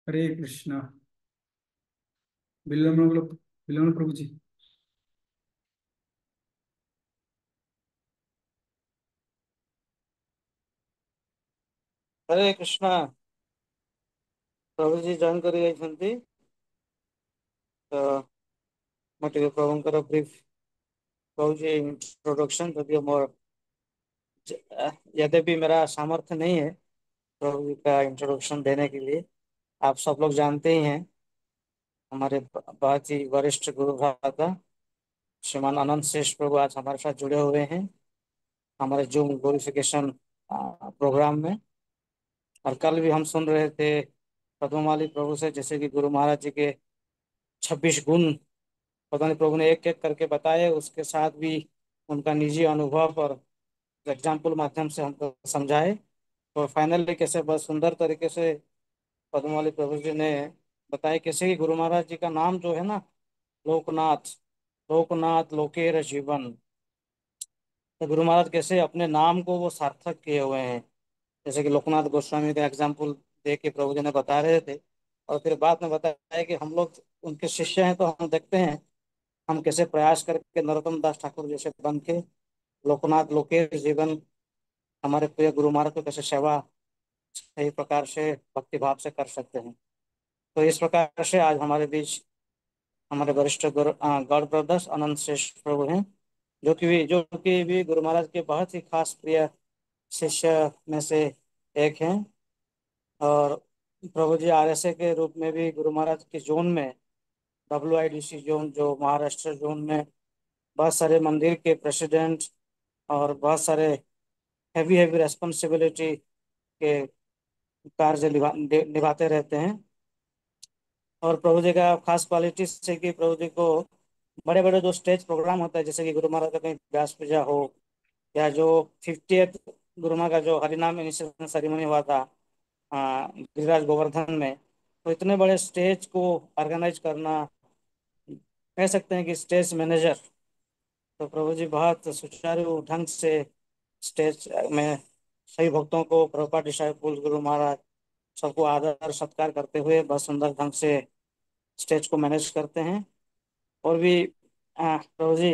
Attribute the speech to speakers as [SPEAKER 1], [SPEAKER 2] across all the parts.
[SPEAKER 1] हरे कृष्णा। बिल्वन बिल्वन प्रभु जी।
[SPEAKER 2] हरे कृष्णा। प्रभु जी join କରି ଯାଇଛନ୍ତି ତ ମୁଁ ଟିକେ ପ୍ରଭୁଙ୍କର ବ୍ରିଫ କହୁଛି इंट्रोडक्शन। यदि मोर यद्यपि मेरा सामर्थ्य नहीं है प्रभु जी का इंट्रोडक्शन देने के लिए। आप सब लोग जानते ही हैं, हमारे बहुत ही वरिष्ठ गुरु भ्राता श्रीमान अनंत श्रेष्ठ प्रभु आज हमारे साथ जुड़े हुए हैं हमारे जूम ग्लोरिफिकेशन प्रोग्राम में। और कल भी हम सुन रहे थे पद्ममाली प्रभु से, जैसे कि गुरु महाराज जी के 26 गुण पता नहीं प्रभु ने एक एक करके बताए, उसके साथ भी उनका निजी अनुभव और एग्जाम्पल माध्यम से हमको समझाए। और फाइनली कैसे बहुत सुंदर तरीके से पद्मवाली प्रभु जी ने बताया कैसे कि गुरु महाराज जी का नाम जो है ना, लोकनाथ, लोकनाथ लोकेर जीवन। तो गुरु महाराज कैसे अपने नाम को वो सार्थक किए हुए हैं। जैसे कि लोकनाथ गोस्वामी का एग्जाम्पल दे के प्रभु जी ने बता रहे थे। और फिर बाद में बताया कि हम लोग उनके शिष्य हैं, तो हम देखते हैं हम कैसे प्रयास करके नरोत्तम दास ठाकुर जैसे बन के लोकनाथ लोकेश जीवन हमारे प्रिय गुरु महाराज को कैसे सेवा सही प्रकार से भक्ति भाव से कर सकते हैं। तो इस प्रकार से आज हमारे बीच हमारे वरिष्ठ गौड़ ब्रदर्स अनंत श्रेष्ठ प्रभु हैं, जो कि भी गुरु महाराज के बहुत ही खास प्रिय शिष्य में से एक हैं। और प्रभु जी आरएसए के रूप में भी गुरु महाराज के जोन में, WIDC जोन जो महाराष्ट्र जोन में बहुत सारे मंदिर के प्रेसिडेंट और बहुत सारे हैवी हैवी रेस्पॉन्सिबिलिटी के कार्य निभाते रहते हैं। और प्रभु जी का खास क्वालिटी से कि प्रभु जी को बड़े बड़े जो स्टेज प्रोग्राम होता है, जैसे कि गुरु महाराज का कहीं व्यास पूजा हो, या जो 50th गुरु महाराज का जो हरिनाम इनिशिएशन सेरेमनी हुआ था गिरिराज गोवर्धन में, तो इतने बड़े स्टेज को ऑर्गेनाइज करना, कह सकते हैं कि स्टेज मैनेजर। तो प्रभु जी बहुत सुचारू ढंग से स्टेज में सही भक्तों को, प्रभुपाद डिसाइपुल गुरु महाराज सबको आदर सत्कार करते हुए बहुत सुंदर ढंग से स्टेज को मैनेज करते हैं। और भी प्रभु जी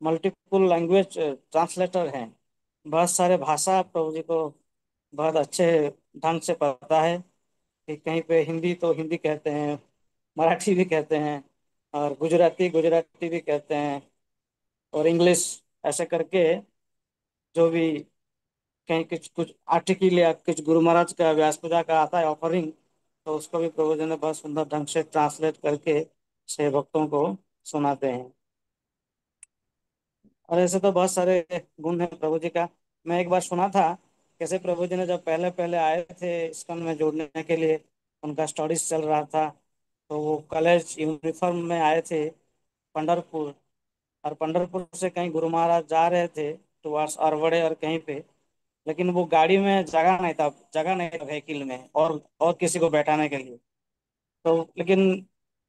[SPEAKER 2] मल्टीपल लैंग्वेज ट्रांसलेटर हैं। बहुत सारे भाषा प्रभु जी को बहुत अच्छे ढंग से पता है कि कहीं पे हिंदी तो हिंदी कहते हैं, मराठी भी कहते हैं, और गुजराती गुजराती भी कहते हैं, और इंग्लिश, ऐसे करके जो भी कहीं कुछ कुछ आर्टिकल या कुछ गुरु महाराज का व्यास पूजा का आता है ऑफरिंग, तो उसको भी प्रभु जी ने बहुत सुंदर ढंग से ट्रांसलेट करके से भक्तों को सुनाते हैं। और ऐसे तो बहुत सारे गुण हैं प्रभु जी का। मैं एक बार सुना था कैसे प्रभु जी ने जब पहले पहले आए थे इस्कॉन में जोड़ने के लिए, उनका स्टडीज चल रहा था, तो वो कॉलेज यूनिफॉर्म में आए थे पंढरपुर। और पंढरपुर से कहीं गुरु महाराज जा रहे थे टुवार्ड्स अरवड़े और कहीं पे, लेकिन वो गाड़ी में जगह नहीं था व्हीकल में और किसी को बैठाने के लिए। तो लेकिन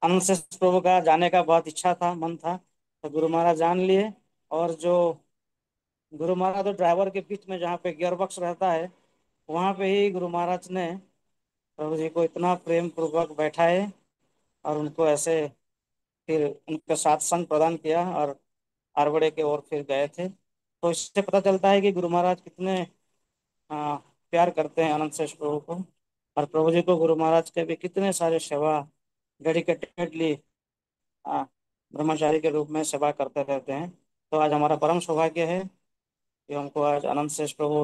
[SPEAKER 2] अनंत शेष प्रभु का जाने का बहुत इच्छा था, मन था, तो गुरु महाराज जान लिए। और जो गुरु महाराज तो ड्राइवर के बीच में जहाँ पे गियर बॉक्स रहता है, वहाँ पे ही गुरु महाराज ने प्रभु जी को इतना प्रेम पूर्वक बैठाए और उनको ऐसे फिर उनके साथ संग प्रदान किया और आरवड़े के ओर फिर गए थे। तो इससे पता चलता है कि गुरु महाराज कितने प्यार करते हैं अनंत शेष प्रभु को। और प्रभु जी को गुरु महाराज के भी कितने सारे सेवा डेडिकेटेडली ब्रह्मचारी के रूप में सेवा करते रहते हैं। तो आज हमारा परम सौभाग्य है कि हमको आज अनंत शेष प्रभु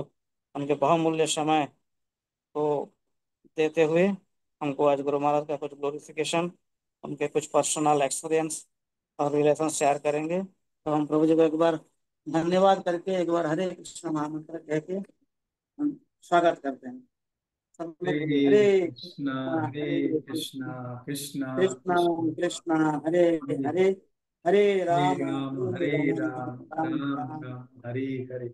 [SPEAKER 2] उनके बहुमूल्य समय को देते हुए हमको आज गुरु महाराज का कुछ ग्लोरिफिकेशन, उनके कुछ पर्सनल एक्सपीरियंस और रिलेशन शेयर करेंगे। तो हम प्रभु जी को एक बार धन्यवाद करके एक बार हरे कृष्ण महामंत्र कह के हम स्वागत करते हैं। सब लोग
[SPEAKER 1] हरे
[SPEAKER 2] बोलिए हरे
[SPEAKER 1] कृष्णा
[SPEAKER 2] कृष्णा
[SPEAKER 1] हरे
[SPEAKER 2] हरे
[SPEAKER 1] कृष्णा
[SPEAKER 2] कृष्णा
[SPEAKER 1] कृष्णा
[SPEAKER 2] कृष्णा
[SPEAKER 1] कृष्णा
[SPEAKER 2] कृष्णा हरे
[SPEAKER 1] हरे
[SPEAKER 2] हरे हरे
[SPEAKER 1] हरे
[SPEAKER 2] राम
[SPEAKER 1] राम
[SPEAKER 2] हरे
[SPEAKER 1] हरे
[SPEAKER 2] राम
[SPEAKER 1] राम
[SPEAKER 2] राम
[SPEAKER 1] राम
[SPEAKER 2] राम।
[SPEAKER 1] राम हरे हरे।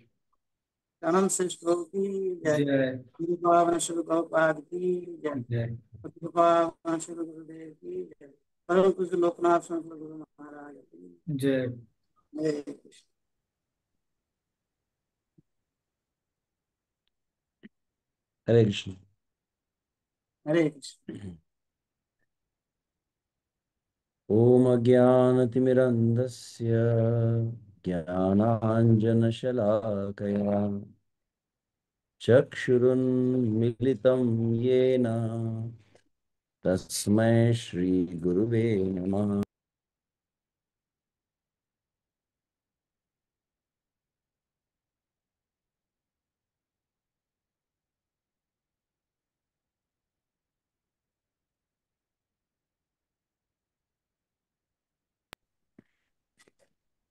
[SPEAKER 2] अनंत श्रेष्ठ प्रभु की जय।
[SPEAKER 1] जय
[SPEAKER 2] गुरु पावन शुभ प्रभुपाद की जय।
[SPEAKER 1] जय
[SPEAKER 2] गुरु पावन शुभ गुरुदेव की जय। परम पूज्य लोकनाथ स्वामी गुरु महाराज की
[SPEAKER 1] जय।
[SPEAKER 2] हरे कृष्ण।
[SPEAKER 3] हरे कृष्ण।
[SPEAKER 2] हरे कृष्ण।
[SPEAKER 3] ॐ अज्ञानतिमिरन्धस्य ज्ञानाञ्जनशलाकया चक्षुरुन्मिलितं येन तस्मै श्रीगुरुवे नमः।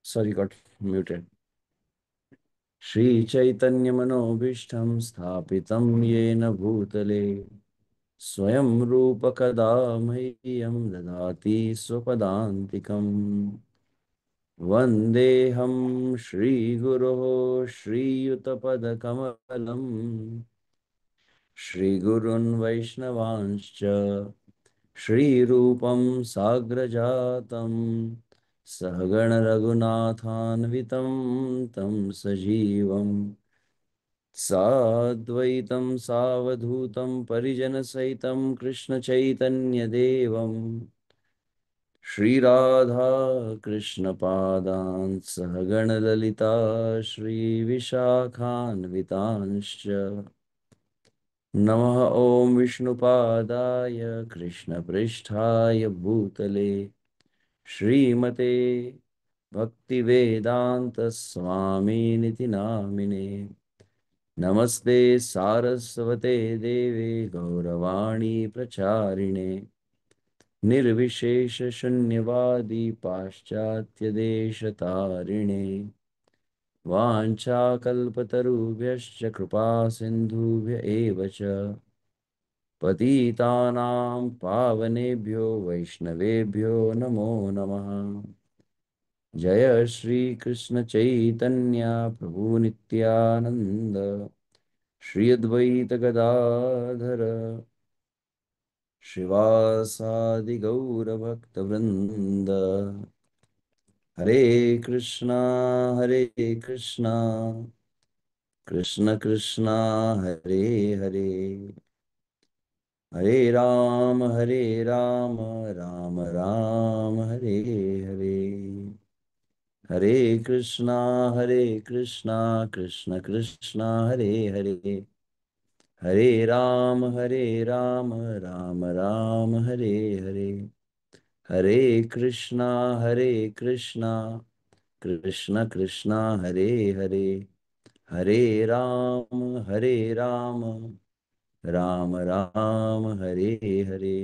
[SPEAKER 3] Sorry, got muted. श्रीचैतन्यमनोभीष्टं स्थापितं येन भूतले स्वयं रूपकदा मह्यं ददाति स्वपदान्तिकम्। वन्देऽहं श्रीगुरोः श्रीयुतपदकमलम् श्रीगुरुन् वैष्णवांश्च श्रीरूपं साग्रजातं सहगण रघुनाथान्वितं तं सजीवं साद्वैतं सावधूतं परिजनसहितं कृष्णचैतन्यदेवं श्रीराधा कृष्णपादान् सहगण ललिता श्रीविशाखान्वितांश्च नमः ॐ विष्णुपादाय कृष्णपृष्ठाय भूतले श्रीमते भक्तिवेदान्तस्वामिनिति नामिने नमस्ते सारस्वते देवे गौरवाणी प्रचारिणे निर्विशेषशून्यवादी पाश्चात्यदेशतारिणे वाञ्छाकल्पतरुभ्यश्च कृपा सिन्धुभ्य एव च पतितानां पावनेभ्यो वैष्णवेभ्यो नमो नमः। जय श्री कृष्ण चैतन्य प्रभु नित्यानंद श्री अद्वैत गदाधर श्रीवासादि गौर भक्त वृंद। हरे कृष्णा हरे कृष्णा कृष्ण कृष्णा हरे हरे हरे राम राम राम हरे हरे। हरे कृष्णा कृष्ण कृष्णा हरे हरे हरे राम राम राम हरे हरे। हरे कृष्णा कृष्ण कृष्णा हरे हरे हरे राम राम राम हरे हरे।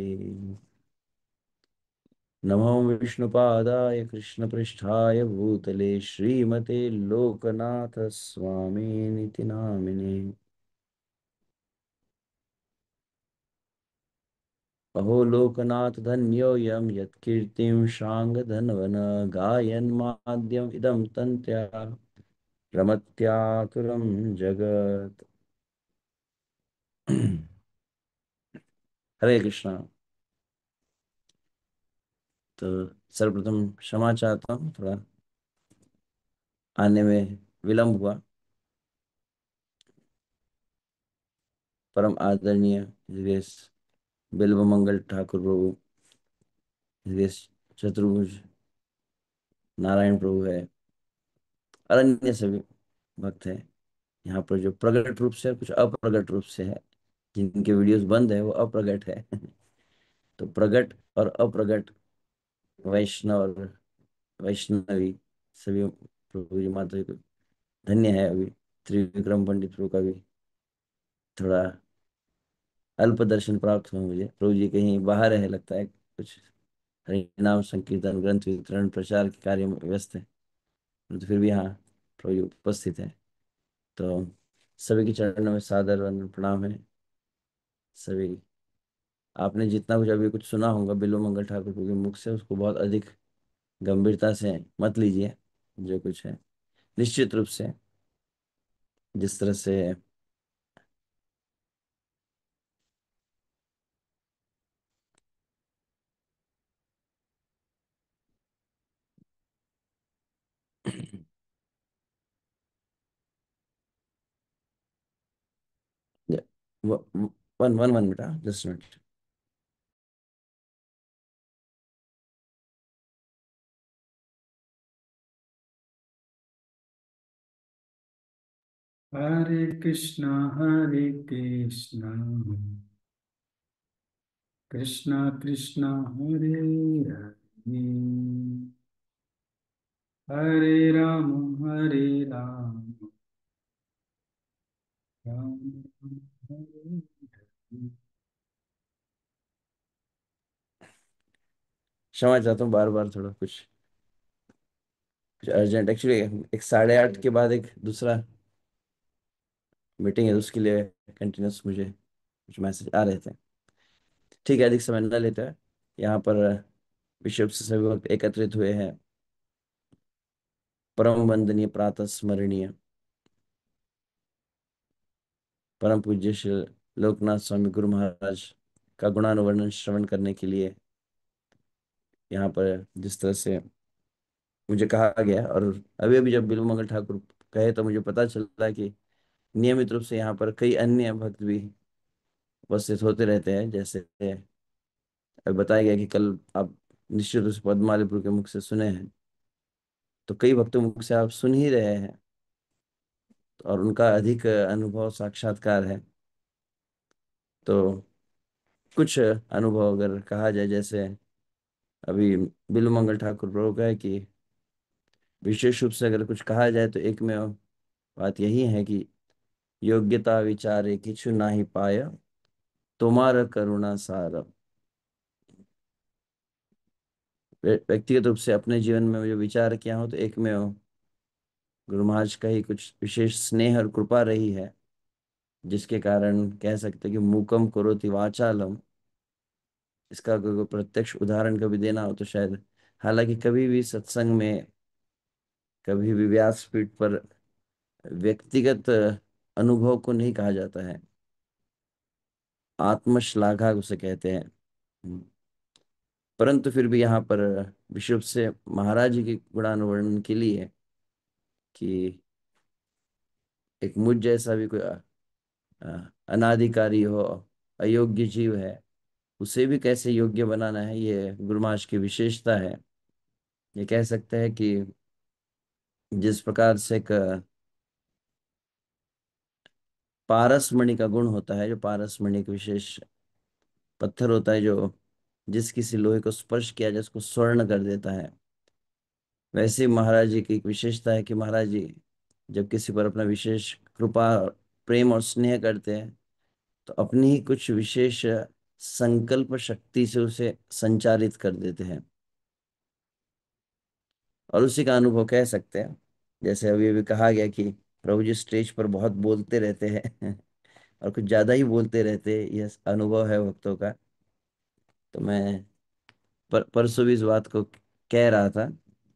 [SPEAKER 3] नमो विष्णुपादाय कृष्णपृष्ठाय भूतले श्रीमते लोकनाथ स्वामिनिति नामिने। अहो लोकनाथ धन्योऽयं यत्कीर्तिं शाङ्गधन्वन गायन्माद्यम् इदं तन्त्या रमत्यातुरं जगत्। हरे कृष्णा। तो सर्वप्रथम क्षमा चाहता हूँ, थोड़ा आने में विलंब हुआ। परम आदरणीय हृदय बिल्व मंगल ठाकुर प्रभु, हृदय चतुर्भुज नारायण प्रभु है और अन्य सभी भक्त हैं यहाँ पर, जो प्रकट रूप से कुछ अप्रगट रूप से है, जिनके वीडियोस बंद है वो अप्रगट है। तो प्रगट और अप्रगट वैष्णव और वैष्णवी सभी प्रभु जी माता जी को धन्य है। अभी त्रिविक्रम पंडित प्रभु का भी थोड़ा अल्प दर्शन प्राप्त हुआ मुझे। प्रभु जी कहीं बाहर है लगता है, कुछ हरिनाम संकीर्तन ग्रंथ वितरण प्रचार के कार्य में व्यस्त है, तो फिर भी यहाँ प्रभु जी उपस्थित है। तो सभी के चरणों में सादर वंदन प्रणाम है। सभी, आपने जितना कुछ अभी कुछ सुना होगा बिल्व मंगल ठाकुर के मुख से, उसको बहुत अधिक गंभीरता से मत लीजिए। जो कुछ है निश्चित रूप से, जिस तरह से वन वन वन बेटा, जस्ट मिनट।
[SPEAKER 1] हरे कृष्णा कृष्णा कृष्णा हरे हरे, हरे हरे राम, राम राम हरे हरे।
[SPEAKER 3] क्षमा चाहता हूँ, बार बार थोड़ा कुछ कुछ अर्जेंट, एक्चुअली एक 8:30 के बाद एक दूसरा मीटिंग है, उसके लिए कंटिन्यूस मुझे कुछ मैसेज आ रहे थे। ठीक है, अधिक समय न लेते हैं। यहाँ पर विश्व से सभी वक्त एकत्रित हुए हैं। परम वंदनीय, प्रातः स्मरणीय, परम पूज्य श्री लोकनाथ स्वामी गुरु महाराज का गुणानुवर्णन श्रवण करने के लिए यहाँ पर जिस तरह से मुझे कहा गया, और अभी अभी जब बिल्व मंगल ठाकुर कहे तो मुझे पता चला कि नियमित रूप से यहाँ पर कई अन्य भक्त भी उपस्थित होते रहते हैं। जैसे अभी बताया गया कि कल आप निश्चित रूप से पद्मालीपुर के मुख से सुने हैं, तो कई भक्तों के मुख से आप सुन ही रहे हैं, और उनका अधिक अनुभव साक्षात्कार है। तो कुछ अनुभव अगर कहा जाए, जैसे अभी बिल्व मंगल ठाकुर प्रभु का है कि विशेष रूप से अगर कुछ कहा जाए तो एक में बात यही है कि योग्यता विचारे किछु नाही पाया, तुम्हारा करुणा सार। व्यक्तिगत रूप से अपने जीवन में जो विचार किया हो तो एक में गुरु महाराज का ही कुछ विशेष स्नेह और कृपा रही है, जिसके कारण कह सकते हैं कि मूकम करोति वाचालम। इसका अगर कोई प्रत्यक्ष उदाहरण कभी देना हो तो शायद, हालांकि कभी भी सत्संग में, कभी भी व्यासपीठ पर व्यक्तिगत अनुभव को नहीं कहा जाता है, आत्मश्लाघा उसे कहते हैं। परंतु फिर भी यहाँ पर विश्व से महाराज जी के गुणानुवर्णन के लिए कि एक मुझ जैसा भी कोई अनाधिकारी हो, अयोग्य जीव है, उसे भी कैसे योग्य बनाना है, ये गुरु महाराज की विशेषता है। ये कह सकते हैं कि जिस प्रकार से एक पारसमणि का गुण होता है, जो पारसमणि एक विशेष पत्थर होता है जो जिस किसी लोहे को स्पर्श किया जाए उसको स्वर्ण कर देता है, वैसे ही महाराज जी की एक विशेषता है कि महाराज जी जब किसी पर अपना विशेष कृपा, प्रेम और स्नेह करते हैं तो अपनी ही कुछ विशेष संकल्प शक्ति से उसे संचालित कर देते हैं, और उसी का अनुभव कह सकते हैं। जैसे अभी अभी कहा गया कि प्रभु जी स्टेज पर बहुत बोलते रहते हैं और कुछ ज्यादा ही बोलते रहते हैं, यह अनुभव है भक्तों का। तो मैं परसों भी इस बात को कह रहा था,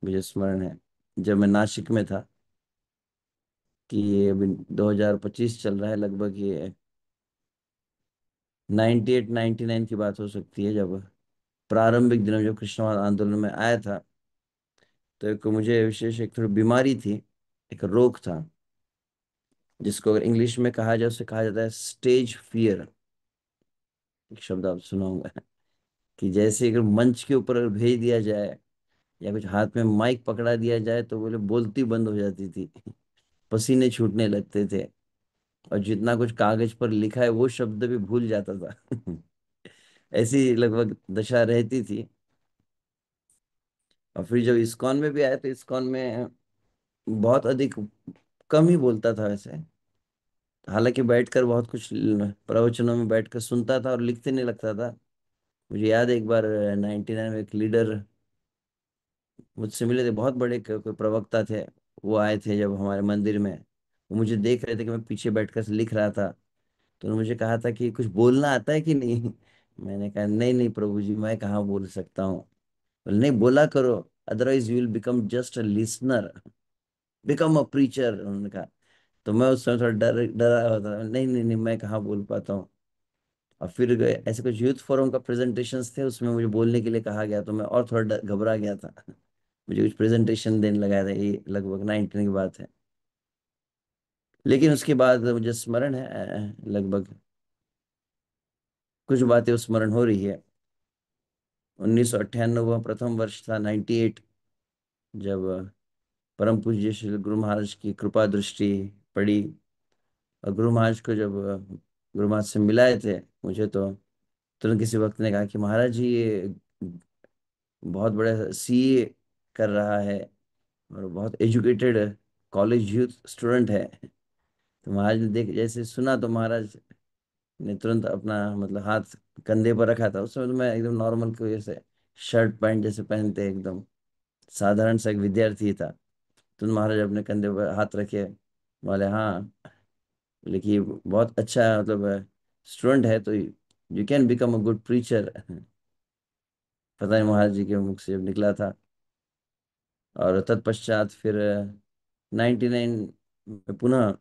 [SPEAKER 3] मुझे स्मरण है जब मैं नासिक में था, कि ये अभी 2025 चल रहा है, लगभग ये 98 99 की बात हो सकती है, जब प्रारंभिक दिनों जब कृष्णवाद आंदोलन में आया था। तो एक मुझे विशेष एक थोड़ी बीमारी थी, एक रोग था, जिसको अगर इंग्लिश में कहा जाए उसे कहा जाता है स्टेज फियर। एक शब्द आप सुना होगा कि जैसे अगर मंच के ऊपर अगर भेज दिया जाए या कुछ हाथ में माइक पकड़ा दिया जाए तो बोले बोलती बंद हो जाती थी, पसीने छूटने लगते थे, और जितना कुछ कागज पर लिखा है वो शब्द भी भूल जाता था ऐसी लगभग दशा रहती थी। और फिर जब इस्कॉन में भी आया तो इस्कॉन में बहुत अधिक कम ही बोलता था वैसे, हालांकि बैठकर बहुत कुछ प्रवचनों में बैठकर सुनता था और लिखते नहीं लगता था। मुझे याद है एक बार 99 में एक लीडर मुझसे मिले थे, बहुत बड़े कोई प्रवक्ता थे। वो आए थे जब हमारे मंदिर में, वो मुझे देख रहे थे कि मैं पीछे बैठकर लिख रहा था, तो उन्होंने मुझे कहा था कि कुछ बोलना आता है कि नहीं। मैंने कहा नहीं नहीं प्रभु जी, मैं कहाँ बोल सकता हूँ। बोले नहीं, बोला करो, otherwise you will become just a listener, become a preacher, उन्होंने कहा। तो मैं उस समय थोड़ा डरा हुआ था, नहीं नहीं नहीं, मैं कहाँ बोल पाता हूँ। और फिर ऐसे कुछ यूथ फोरम का प्रेजेंटेशंस थे, उसमें मुझे बोलने के लिए कहा गया, तो मैं और थोड़ा घबरा गया था मुझे कुछ प्रेजेंटेशन देने लगा था, ये लगभग 19 की बात है। लेकिन उसके बाद मुझे स्मरण है, लगभग कुछ बातें स्मरण हो रही है। 1998 प्रथम वर्ष था, 98, जब परम पूज्य श्री गुरु महाराज की कृपा दृष्टि पड़ी और गुरु महाराज को जब गुरु महाराज से मिलाए थे मुझे, तो तुरंत किसी वक्त ने कहा कि महाराज जी ये बहुत बड़ा सीए कर रहा है और बहुत एजुकेटेड कॉलेज यूथ स्टूडेंट है। तो महाराज ने देख जैसे सुना तो महाराज ने तुरंत अपना मतलब हाथ कंधे पर रखा था। उस समय तो मैं एकदम नॉर्मल को जैसे शर्ट पैंट जैसे पहनते एकदम साधारण सा एक विद्यार्थी था। तो महाराज अपने कंधे पर हाथ रखे, बोले हाँ, लेकिन बहुत अच्छा मतलब स्टूडेंट है, तो you can become a good preacher. पता नहीं महाराज जी के मुख से जब निकला था। और तत्पश्चात फिर 99 में पुनः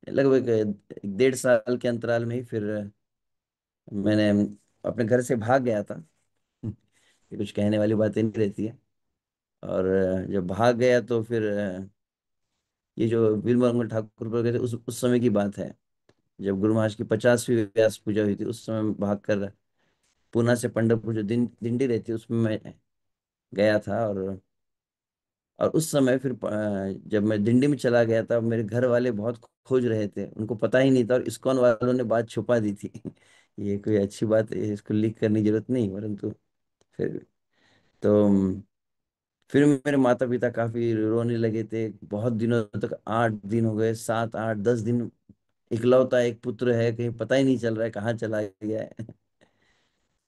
[SPEAKER 3] लगभग 1.5 साल के अंतराल में ही फिर मैंने अपने घर से भाग गया था। ये कुछ कहने वाली बातें नहीं रहती है। और जब भाग गया तो फिर ये जो वीरमंगल ठाकुर पर गए थे उस समय की बात है, जब गुरु महाराज की 50वीं व्यास पूजा हुई थी। उस समय भाग कर पूना से पंढरपुर जो दिंडी रहती है उसमें मैं गया था। और उस समय फिर जब मैं दिंडी में चला गया था, मेरे घर वाले बहुत खोज रहे थे, उनको पता ही नहीं था, और इस्कॉन वालों ने बात छुपा दी थी। ये कोई अच्छी बात है, इसको लीक करने की जरूरत नहीं, परंतु फिर तो फिर मेरे माता पिता काफी रोने लगे थे बहुत दिनों तक। 8 दिन हो गए, 7 8 10 दिन। इकलौता एक पुत्र है, कहीं पता ही नहीं चल रहा है कहाँ चला गया है।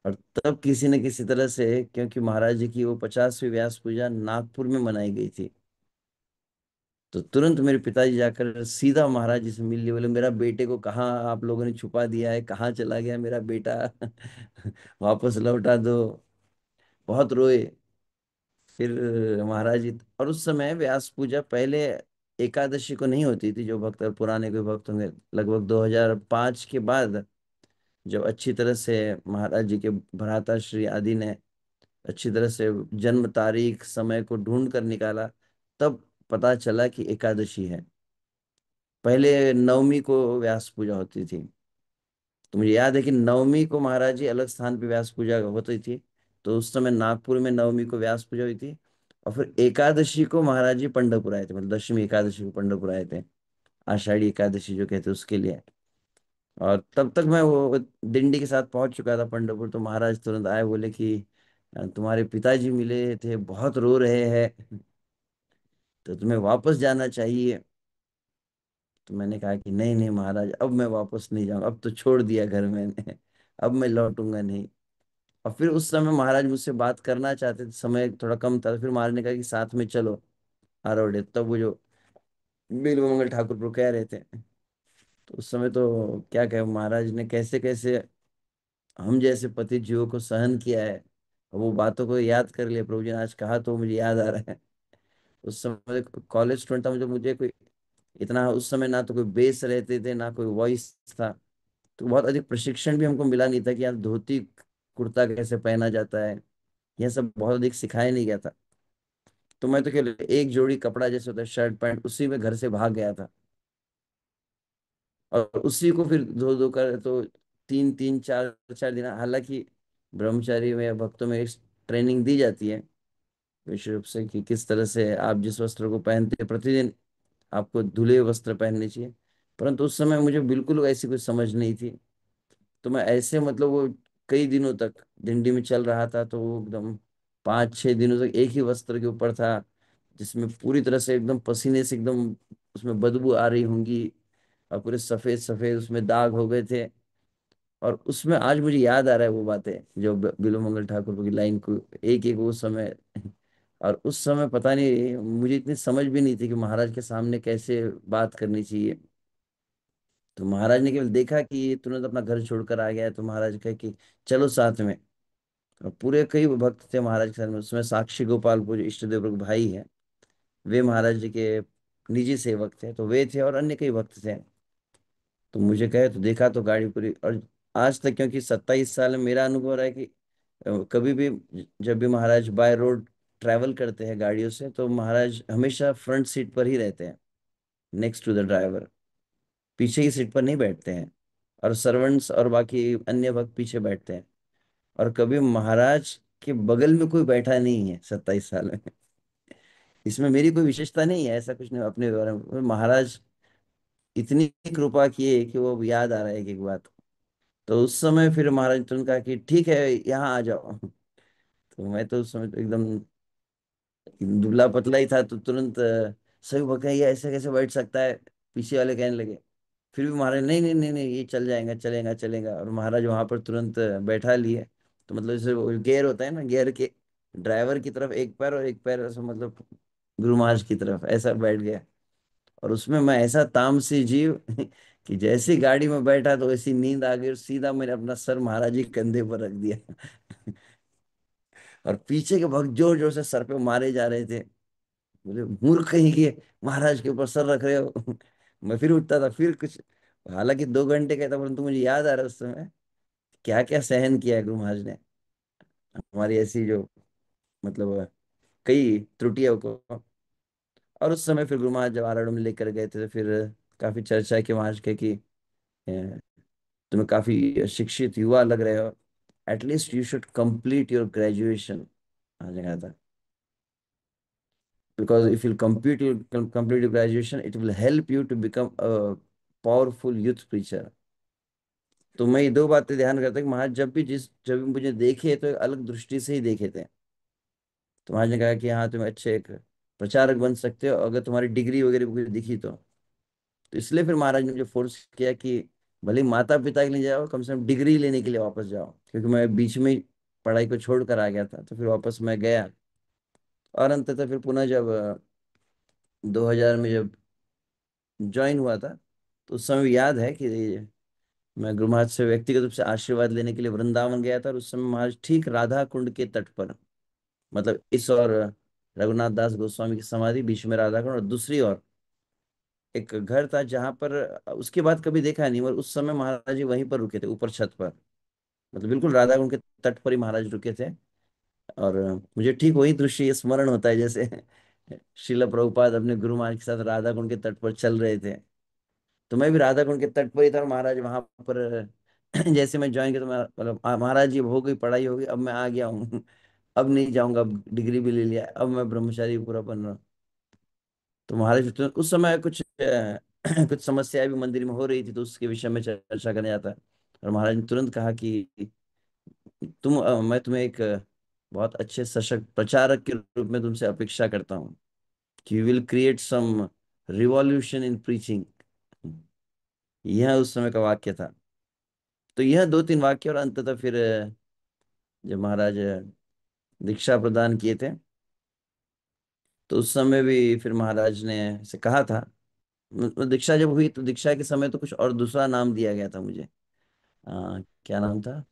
[SPEAKER 3] और तब किसी न किसी तरह से, क्योंकि महाराज जी की वो 50वीं व्यास पूजा नागपुर में मनाई गई थी, तो तुरंत मेरे पिताजी जाकर सीधा महाराज जी से मिल लिए। बोले मेरा बेटे को कहाँ आप लोगों ने छुपा दिया है, कहाँ चला गया मेरा बेटा। वापस लौटा दो। बहुत रोए। फिर महाराज जी, और उस समय व्यास पूजा पहले एकादशी को नहीं होती थी। जो भक्त पुराने कोई भक्त होंगे, लगभग 2005 के बाद जब अच्छी तरह से महाराज जी के भ्राता श्री आदि ने अच्छी तरह से जन्म तारीख समय को ढूंढ कर निकाला, तब पता चला कि एकादशी है। पहले नवमी को व्यास पूजा होती थी। तो मुझे याद है कि नवमी को महाराज जी अलग स्थान पे व्यास पूजा होती थी। तो उस समय नागपुर में नवमी को व्यास पूजा हुई थी। और फिर एकादशी को महाराज जी पंढरपुर आए थे, मतलब दशमी एकादशी को पंढरपुर आए थे, आषाढ़ी एकादशी जो कहते हैं उसके लिए। और तब तक मैं वो दिंडी के साथ पहुंच चुका था पंढरपुर। तो महाराज तुरंत आए, बोले कि तुम्हारे पिताजी मिले थे, बहुत रो रहे हैं, तो तुम्हें वापस जाना चाहिए। तो मैंने कहा कि नहीं नहीं महाराज, अब मैं वापस नहीं जाऊंगा, अब तो छोड़ दिया घर मैंने। अब मैं लौटूंगा नहीं। और फिर उस समय महाराज मुझसे बात करना चाहते थे, समय थोड़ा कम था। तो फिर महाराज ने कहा कि साथ में चलो आरोडे, तब वो जो बिल्वमंगल ठाकुर pro कह रहे थे। तो उस समय तो क्या कहे, महाराज ने कैसे कैसे हम जैसे पति जीवों को सहन किया है, और वो बातों को याद कर लिया। प्रभु जी ने आज कहा तो मुझे याद आ रहा है। उस समय कॉलेज स्टूडेंट था, मुझे मुझे कोई इतना उस समय ना तो कोई बेस रहते थे ना कोई वॉइस था। तो बहुत अधिक प्रशिक्षण भी हमको मिला नहीं था कि यार धोती कुर्ता कैसे पहना जाता है, यह सब बहुत अधिक सिखाया नहीं गया था। तो मैं तो केवल एक जोड़ी कपड़ा जैसे होता है शर्ट पैंट, उसी में घर से भाग गया था। और उसी को फिर धो धो कर तो 3 3 4 4 दिन, हालांकि ब्रह्मचारी में भक्तों में एक ट्रेनिंग दी जाती है विशेष रूप से कि किस तरह से आप जिस वस्त्र को पहनते हैं प्रतिदिन आपको धुले हुए वस्त्र पहनने चाहिए। परंतु उस समय मुझे बिल्कुल ऐसी कोई समझ नहीं थी। तो मैं ऐसे मतलब वो कई दिनों तक दिंडी में चल रहा था, तो वो एकदम 5 6 दिनों तक एक ही वस्त्र के ऊपर था, जिसमें पूरी तरह से एकदम पसीने से एकदम उसमें बदबू आ रही होंगी, और पूरे सफेद सफेद उसमें दाग हो गए थे। और उसमें आज मुझे याद आ रहा है वो बातें जो बिलो मंगल ठाकुर की लाइन को एक एक वो समय। और उस समय पता नहीं मुझे इतनी समझ भी नहीं थी कि महाराज के सामने कैसे बात करनी चाहिए। तो महाराज ने केवल देखा कि ये तुरंत अपना घर छोड़कर आ गया है, तो महाराज कहे कि चलो साथ में। और पूरे कई भक्त थे महाराज के साथ में। उसमें साक्षी गोपालपुर जो इष्ट देव भाई है, वे महाराज जी के निजी सेवक थे, तो वे थे और अन्य कई भक्त थे। तो मुझे कहे तो देखा तो गाड़ी पूरी। और आज तक क्योंकि 27 साल में मेरा अनुभव रहा है कि कभी भी जब भी महाराज बाय रोड ट्रैवल करते हैं गाड़ियों से, तो महाराज हमेशा फ्रंट सीट पर ही रहते हैं, नेक्स्ट टू द ड्राइवर, पीछे की सीट पर नहीं बैठते हैं। और सर्वेंट्स और बाकी अन्य भक्त पीछे बैठते हैं। और कभी महाराज के बगल में कोई बैठा नहीं है 27 साल में। इसमें मेरी कोई विशेषता नहीं है, ऐसा कुछ नहीं अपने बारे में। महाराज इतनी कृपा किए कि वो अब याद आ रहा है एक एक बात। तो उस समय फिर महाराज ने तुरंत कहा कि ठीक है, यहाँ आ जाओ। तो मैं तो उस समय तो एकदम दुबला पतला ही था, तो तुरंत सभी भक्त ये ऐसे कैसे बैठ सकता है, पीछे वाले कहने लगे। फिर भी महाराज नहीं नहीं नहीं नहीं, ये चल जाएगा, चलेगा चलेगा। और महाराज वहां पर तुरंत बैठा लिए। तो मतलब जैसे वो गियर होता है ना, गियर के ड्राइवर की तरफ एक पैर और एक पैर ऐसा, मतलब गुरु महाराज की तरफ ऐसा बैठ गया। और उसमें मैं ऐसा तामसी जीव कि जैसी गाड़ी में बैठा तो ऐसी नींद आ गई, और सीधा मैंने अपना सर महाराज जी के कंधे पर रख दिया। और पीछे के भक्त जोर जोर से सर पे मारे जा रहे थे। बोले मूर्ख कहीं के, महाराज के ऊपर सर रख रहे हो। मैं फिर उठता था, फिर कुछ, हालांकि 2 घंटे का था, परंतु मुझे याद आ रहा है उस समय क्या क्या सहन किया है गुरु महाराज ने हमारी ऐसी जो, मतलब कई त्रुटियों को। और उस समय फिर गुरु महाराज जब आराधना में लेकर गए थे, तो फिर काफी चर्चा की महाराज के कि तुम्हें काफी शिक्षित युवा लग रहे हो, at least you should complete your graduation. महाराज ने कहा था, because if you complete your graduation, it will help you to become a powerful youth preacher। तो मैं ये 2 बातें ध्यान करता कि महाराज जब भी मुझे देखे तो एक अलग दृष्टि से ही देखे थे। तो महाराज ने कहा कि हाँ, तुम अच्छे एक प्रचारक बन सकते हो अगर तुम्हारी डिग्री वगैरह कुछ दिखी तो इसलिए फिर महाराज ने मुझे फोर्स किया कि भले माता पिता के लिए जाओ, कम से कम डिग्री लेने के लिए वापस जाओ, क्योंकि मैं बीच में ही पढ़ाई को छोड़ कर आ गया था। तो फिर वापस मैं गया। और अंततः फिर पुनः जब 2000 में जब ज्वाइन हुआ था, तो उस समय याद है कि मैं गुरु महाराज से व्यक्तिगत रूप से आशीर्वाद लेने के लिए वृंदावन गया था। और उस समय महाराज ठीक राधा कुंड के तट पर, मतलब इस और रघुनाथ दास गोस्वामी की समाधि बीच में राधा कुंड, और दूसरी ओर एक घर था जहां पर, उसके बाद कभी देखा नहीं, मगर उस समय महाराज जी वहीं पर रुके थे ऊपर छत पर, मतलब बिल्कुल राधा कुंड के तट पर ही महाराज रुके थे। और मुझे ठीक वही दृश्य ये स्मरण होता है, जैसे शिला प्रभुपाद अपने गुरु महाराज के साथ राधा कुंड के तट पर चल रहे थे। तो मैं भी राधा कुंड के तट पर ही था, और महाराज वहां पर जैसे मैं ज्वाइन किया तो मैं, मतलब महाराज जी अब हो गई पढ़ाई, हो गई, अब मैं आ गया हूँ। अब नहीं जाऊंगा, अब डिग्री भी ले लिया, अब मैं ब्रह्मचारी पूरा बन रहा हूँ। तो महाराज तो उस समय कुछ कुछ समस्याएं भी मंदिर में हो रही थी, तो उसके विषय में चर्चा करने जाता है। और महाराज ने तुरंत कहा कि मैं तुम्हें एक बहुत अच्छे सशक्त प्रचारक के रूप में तुमसे अपेक्षा करता हूँ, कि you will create some revolution in preaching. यह उस समय का वाक्य था। तो यह 2-3 वाक्य, और अंततः फिर जब महाराज दीक्षा प्रदान किए थे, तो उस समय भी फिर महाराज ने से कहा था, दीक्षा जब हुई तो दीक्षा के समय तो कुछ और दूसरा नाम दिया गया था मुझे। क्या नाम था,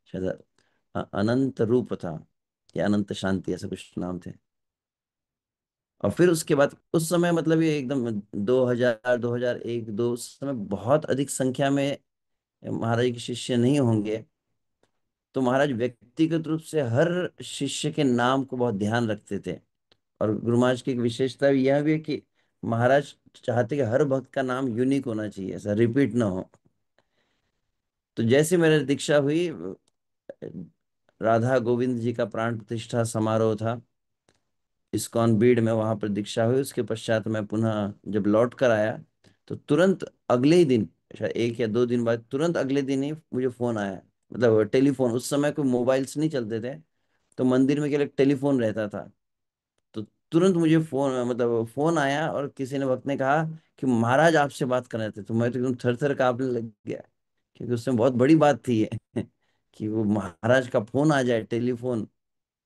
[SPEAKER 3] शायद अनंत रूप था, या अनंत शांति, ऐसे कुछ नाम थे। और फिर उसके बाद उस समय, मतलब ये एकदम 2000 2001 2, उस समय बहुत अधिक संख्या में महाराज के शिष्य नहीं होंगे। तो महाराज व्यक्तिगत रूप से हर शिष्य के नाम को बहुत ध्यान रखते थे। और गुरु महाराज की एक विशेषता यह भी है कि महाराज चाहते कि हर भक्त का नाम यूनिक होना चाहिए, ऐसा रिपीट ना हो। तो जैसे मेरी दीक्षा हुई, राधा गोविंद जी का प्राण प्रतिष्ठा समारोह था इस्कॉन बीड़ में, वहां पर दीक्षा हुई। उसके पश्चात मैं पुनः जब लौट कर आया, तो तुरंत अगले ही दिन, शायद 1 या 2 दिन बाद, तुरंत अगले दिन ही मुझे फोन आया। मतलब टेलीफोन, उस समय कोई मोबाइल्स नहीं चलते थे, तो मंदिर में केवल एक टेलीफोन रहता था। तो तुरंत मुझे फोन, मतलब फोन आया, और किसी ने भक्त ने कहा कि महाराज आपसे बात कर रहे थे। तो मैं तो एकदम थर थर कांपने लग गया, क्योंकि उसमें बहुत बड़ी बात थी ये कि वो महाराज का फोन आ जाए, टेलीफोन,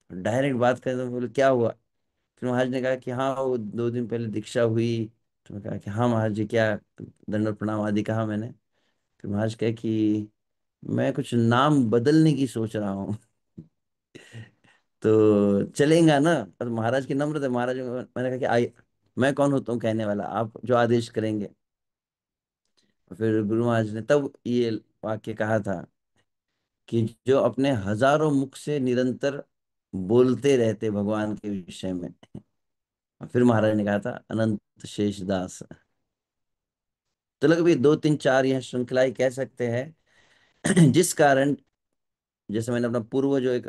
[SPEAKER 3] डायरेक्ट बात करें। तो बोले क्या हुआ। फिर महाराज ने कहा कि हाँ, वो 2 दिन पहले दीक्षा हुई। तो मैं कहा कि हाँ महाराज जी, क्या, दंडवत प्रणाम आदि कहा मैंने। फिर महाराज कहे कि मैं कुछ नाम बदलने की सोच रहा हूँ। तो चलेगा ना। और महाराज की नम्र थे, महाराज मैंने कहा कि आई, मैं कौन होता हूँ कहने वाला, आप जो आदेश करेंगे। फिर गुरु महाराज ने तब ये वाक्य कहा था कि जो अपने हजारों मुख से निरंतर बोलते रहते भगवान के विषय में। और फिर महाराज ने कहा था अनंत शेष दास। तो लग भी 2 3 4 यह श्रृंखलाएं कह सकते हैं। जिस कारण, जैसे मैंने अपना पूर्व जो एक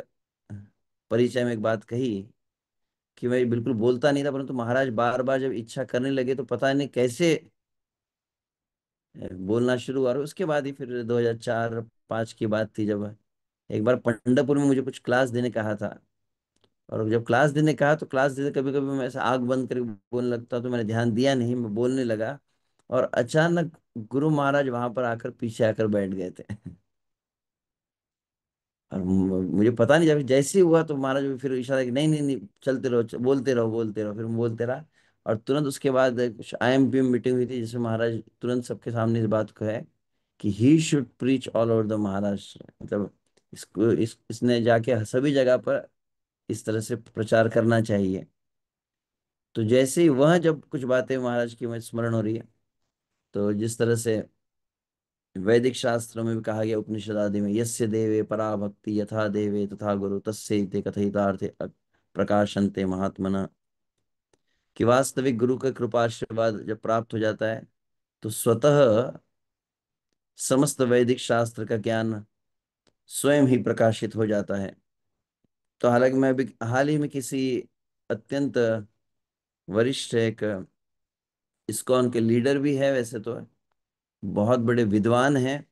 [SPEAKER 3] परिचय में एक बात कही कि मैं बिल्कुल बोलता नहीं था, परंतु महाराज बार बार जब इच्छा करने लगे तो पता नहीं कैसे बोलना शुरू हुआ। और उसके बाद ही फिर 2004-05 की बात थी, जब एक बार पंढरपुर में मुझे कुछ क्लास देने कहा था। और जब क्लास देने कहा तो क्लास देते कभी कभी मैं ऐसा आग बंद करके बोलने लगता, तो मैंने ध्यान दिया नहीं, मैं बोलने लगा। और अचानक गुरु महाराज वहां पर आकर पीछे आकर बैठ गए थे। और मुझे पता नहीं, जब जैसे ही हुआ तो महाराज भी फिर इशारा कि नहीं नहीं नहीं, चलते रहो, बोलते रहो बोलते रहो। फिर मैं बोलते रहा। और तुरंत उसके बाद कुछ IMP मीटिंग हुई थी, जिसमें महाराज तुरंत सबके सामने इस बात को है कि he should preach all over the Maharashtra. मतलब इसको इसने जाके सभी जगह पर इस तरह से प्रचार करना चाहिए। तो जैसे ही वह जब कुछ बातें महाराज की मुझे स्मरण हो रही है, तो जिस तरह से वैदिक शास्त्रों में भी कहा गया, उपनिषद आदि में, यस्य देवे परा भक्ति यथा देवे तथा गुरु तस्यैते कथयितार्थे प्रकाशन्ते महात्मना। कि वास्तविक गुरु का कृपा आशीर्वाद जब प्राप्त हो जाता है तो स्वतः समस्त वैदिक शास्त्र का ज्ञान स्वयं ही प्रकाशित हो जाता है। तो हालांकि मैं भी हाल ही में किसी अत्यंत वरिष्ठ एक इस्कॉन के लीडर भी है वैसे तो, बहुत बड़े विद्वान हैं,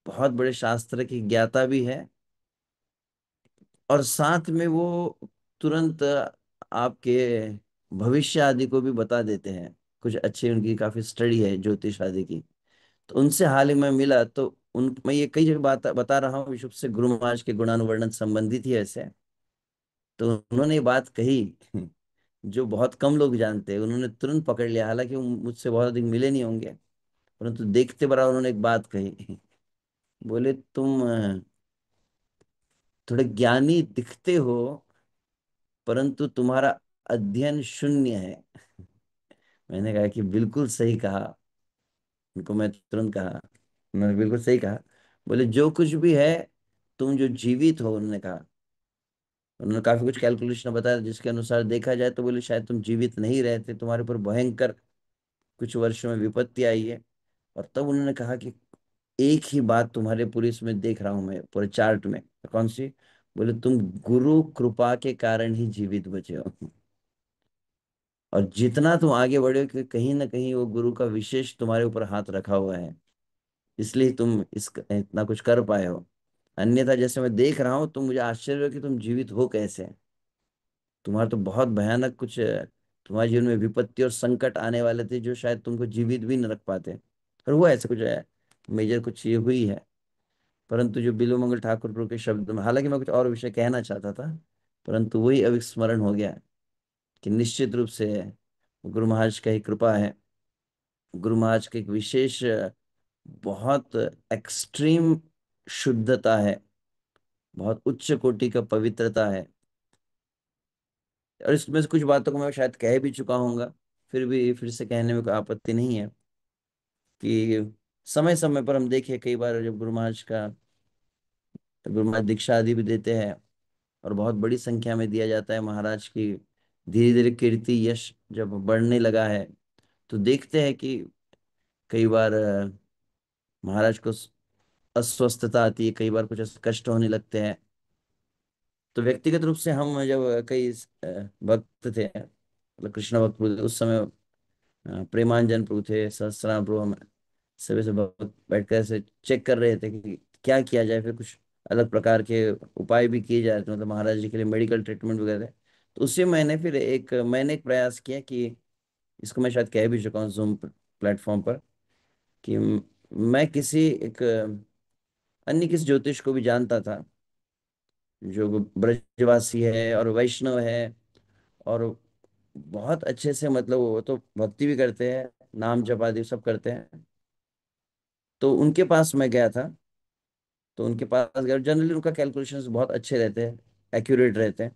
[SPEAKER 3] बहुत बड़े शास्त्र की ज्ञाता भी है, और साथ में वो तुरंत आपके भविष्य आदि को भी बता देते हैं। कुछ अच्छी उनकी काफी स्टडी है ज्योतिष आदि की। तो उनसे हाल ही में मिला, तो उन मैं ये कई जगह बात बता रहा हूँ विशुद्ध से गुरु महाराज के गुणानुवर्णन संबंधित ही ऐसे। तो उन्होंने ये बात कही जो बहुत कम लोग जानते हैं। उन्होंने तुरंत पकड़ लिया, हालांकि वो मुझसे बहुत अधिक मिले नहीं होंगे, परंतु देखते बड़ा उन्होंने एक बात कही। बोले तुम थोड़े ज्ञानी दिखते हो, परंतु तुम्हारा अध्ययन शून्य है। मैंने कहा कि बिल्कुल सही कहा। उनको मैं तुरंत कहा, उन्होंने बिल्कुल सही कहा। बोले जो कुछ भी है, तुम जो जीवित हो, उन्होंने कहा। उन्होंने काफी कुछ कैलकुलेशन बताया जिसके अनुसार देखा जाए तो बोले शायद तुम जीवित नहीं रहते, तुम्हारे ऊपर भयंकर कुछ वर्षों में विपत्ति आई है। और तब उन्होंने कहा कि एक ही बात तुम्हारे पूरे इसमें देख रहा हूं मैं, पूरे चार्ट में। कौन सी? बोले तुम गुरु कृपा के कारण ही जीवित बचे हो। और जितना तुम आगे बढ़े हो, कि कहीं ना कहीं वो गुरु का विशेष तुम्हारे ऊपर हाथ रखा हुआ है, इसलिए तुम इस इतना कुछ कर पाए हो। अन्यथा जैसे मैं देख रहा हूँ, तुम मुझे आश्चर्य हो कि तुम जीवित हो कैसे। तुम्हारा तो बहुत भयानक कुछ तुम्हारे जीवन में विपत्ति और संकट आने वाले थे, जो शायद तुमको जीवित भी न रख पाते। और हुआ ऐसा कुछ है, मेजर कुछ ये हुई है। परंतु जो बिल्व मंगल ठाकुर प्रभु के शब्द में, हालांकि मैं कुछ और विषय कहना चाहता था, परंतु वही अभी स्मरण हो गया कि निश्चित रूप से गुरु महाराज का ही कृपा है। गुरु महाराज की एक विशेष बहुत एक्सट्रीम शुद्धता है, बहुत उच्च कोटि का पवित्रता है। और इसमें से कुछ बातों को मैं शायद कह भी चुका हूँगा, फिर भी फिर से कहने में कोई आपत्ति नहीं है। कि समय समय पर हम देखें, कई बार जब गुरु महाराज का, गुरु महाराज दीक्षा आदि भी देते हैं, और बहुत बड़ी संख्या में दिया जाता है महाराज की, धीरे धीरे कीर्ति यश जब बढ़ने लगा है, तो देखते हैं कि कई बार महाराज को अस्वस्थता आती है, कई बार कुछ ऐसे कष्ट होने लगते हैं। तो व्यक्तिगत रूप से हम जब कई भक्त थे, मतलब कृष्ण भक्त थे उस समय, प्रेमांजन प्रभु थे, सहस्त्राम प्रभु, हम सभी से भक्त बैठकर ऐसे चेक कर रहे थे कि क्या किया जाए। फिर कुछ अलग प्रकार के उपाय भी किए जा रहे थे, मतलब महाराज जी के लिए मेडिकल ट्रीटमेंट वगैरह। तो उससे मैंने एक प्रयास किया कि इसको मैं शायद कह भी चुका हूँ जूम प्लेटफॉर्म पर, कि मैं किसी एक अन्य किसी ज्योतिष को भी जानता था, जो ब्रजवासी है और वैष्णव है, और बहुत अच्छे से, मतलब वो तो भक्ति भी करते हैं, नाम जप आदि सब करते हैं। तो उनके पास मैं गया था। तो उनके पास गया, जनरली उनका कैलकुलेशंस बहुत अच्छे रहते हैं, एक्यूरेट रहते हैं।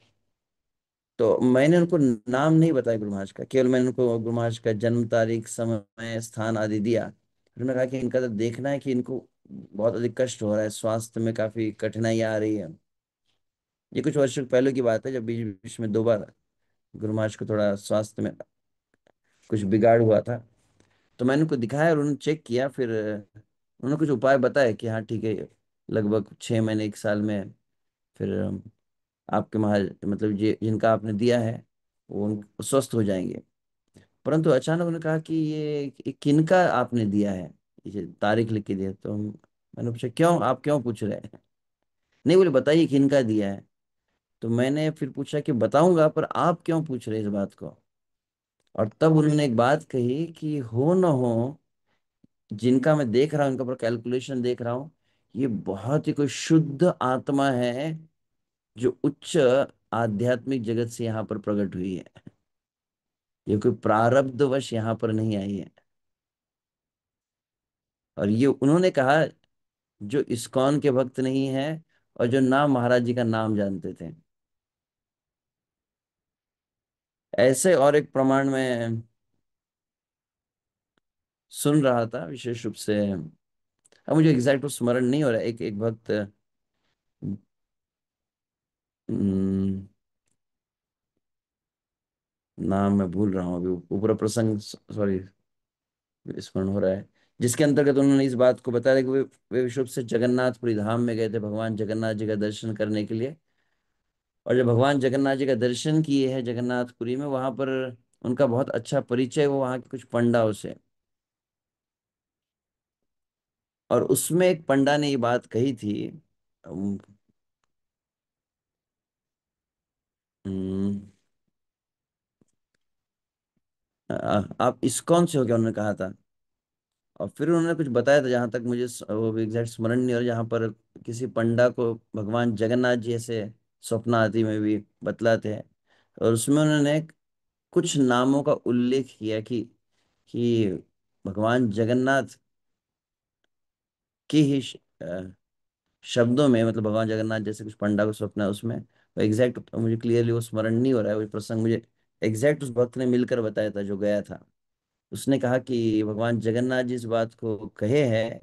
[SPEAKER 3] तो मैंने उनको नाम नहीं बताया गुरु महाराज का, केवल मैंने उनको गुरु महाराज का जन्म तारीख समय स्थान आदि दिया। फिर उन्होंने कहा कि इनका तो देखना है कि इनको बहुत अधिक कष्ट हो रहा है, स्वास्थ्य में काफी कठिनाई आ रही है। ये कुछ वर्षों पहले की बात है, जब बीच बीच में 2 बार गुरु महाराज को थोड़ा स्वास्थ्य में कुछ बिगाड़ हुआ था। तो मैंने उनको दिखाया और उन्होंने चेक किया। फिर उन्होंने कुछ उपाय बताए कि हाँ ठीक है, लगभग 6 महीने 1 साल में फिर आपके महाराज, मतलब ये जिनका आपने दिया है, वो स्वस्थ हो जाएंगे। परंतु अचानक उन्होंने कहा कि ये किनका आपने दिया है। ये तारीख लिख के दिया। तो मैंने पूछा क्यों, आप क्यों पूछ रहे हैं? नहीं, बोले बताइए किनका दिया है। तो मैंने फिर पूछा कि बताऊंगा, पर आप क्यों पूछ रहे हैं इस बात को? और तब उन्होंने एक बात कही कि हो न हो, जिनका मैं देख रहा हूँ, इनका पूरा कैलकुलेशन देख रहा हूँ, ये बहुत ही कोई शुद्ध आत्मा है जो उच्च आध्यात्मिक जगत से यहाँ पर प्रकट हुई है। ये कोई प्रारब्धवश यहाँ पर नहीं आई है। और ये उन्होंने कहा जो इस्कॉन के भक्त नहीं है और जो नाम महाराज जी का नाम जानते थे। ऐसे और एक प्रमाण में सुन रहा था विशेष रूप से, अब मुझे एग्जैक्ट तो स्मरण नहीं हो रहा है। एक एक भक्त, हम्म, नाम मैं भूल रहा हूँ अभी, ऊपर प्रसंग, सॉरी, स्मरण हो रहा है, जिसके अंतर्गत उन्होंने इस बात को बताया कि वे विश्व से जगन्नाथपुरी धाम में गए थे भगवान जगन्नाथ जी का दर्शन करने के लिए। और जब भगवान जगन्नाथ जी का दर्शन किए हैं जगन्नाथपुरी में, वहां पर उनका बहुत अच्छा परिचय हुआ वहां के कुछ पंडाओं से। और उसमें एक पंडा ने ये बात कही थी, अम, अम, आप इस्कॉन से हो क्या, उन्होंने कहा था। और फिर उन्होंने कुछ बताया था, जहां तक मुझे वो एग्जैक्ट स्मरण नहीं हो रहा, जहां पर किसी पंडा को भगवान जगन्नाथ जी ऐसे स्वप्न आदि में भी बतलाते हैं। और उसमें उन्होंने कुछ नामों का उल्लेख किया कि भगवान जगन्नाथ की ही शब्दों में, मतलब भगवान जगन्नाथ जैसे कुछ पंडा को स्वप्न है उसमें। एग्जैक्ट मुझे क्लियरली वो स्मरण नहीं हो रहा है, वो प्रसंग मुझे एग्जैक्ट उस भक्त ने मिलकर बताया था जो गया था। उसने कहा कि भगवान जगन्नाथ जी इस बात को कहे हैं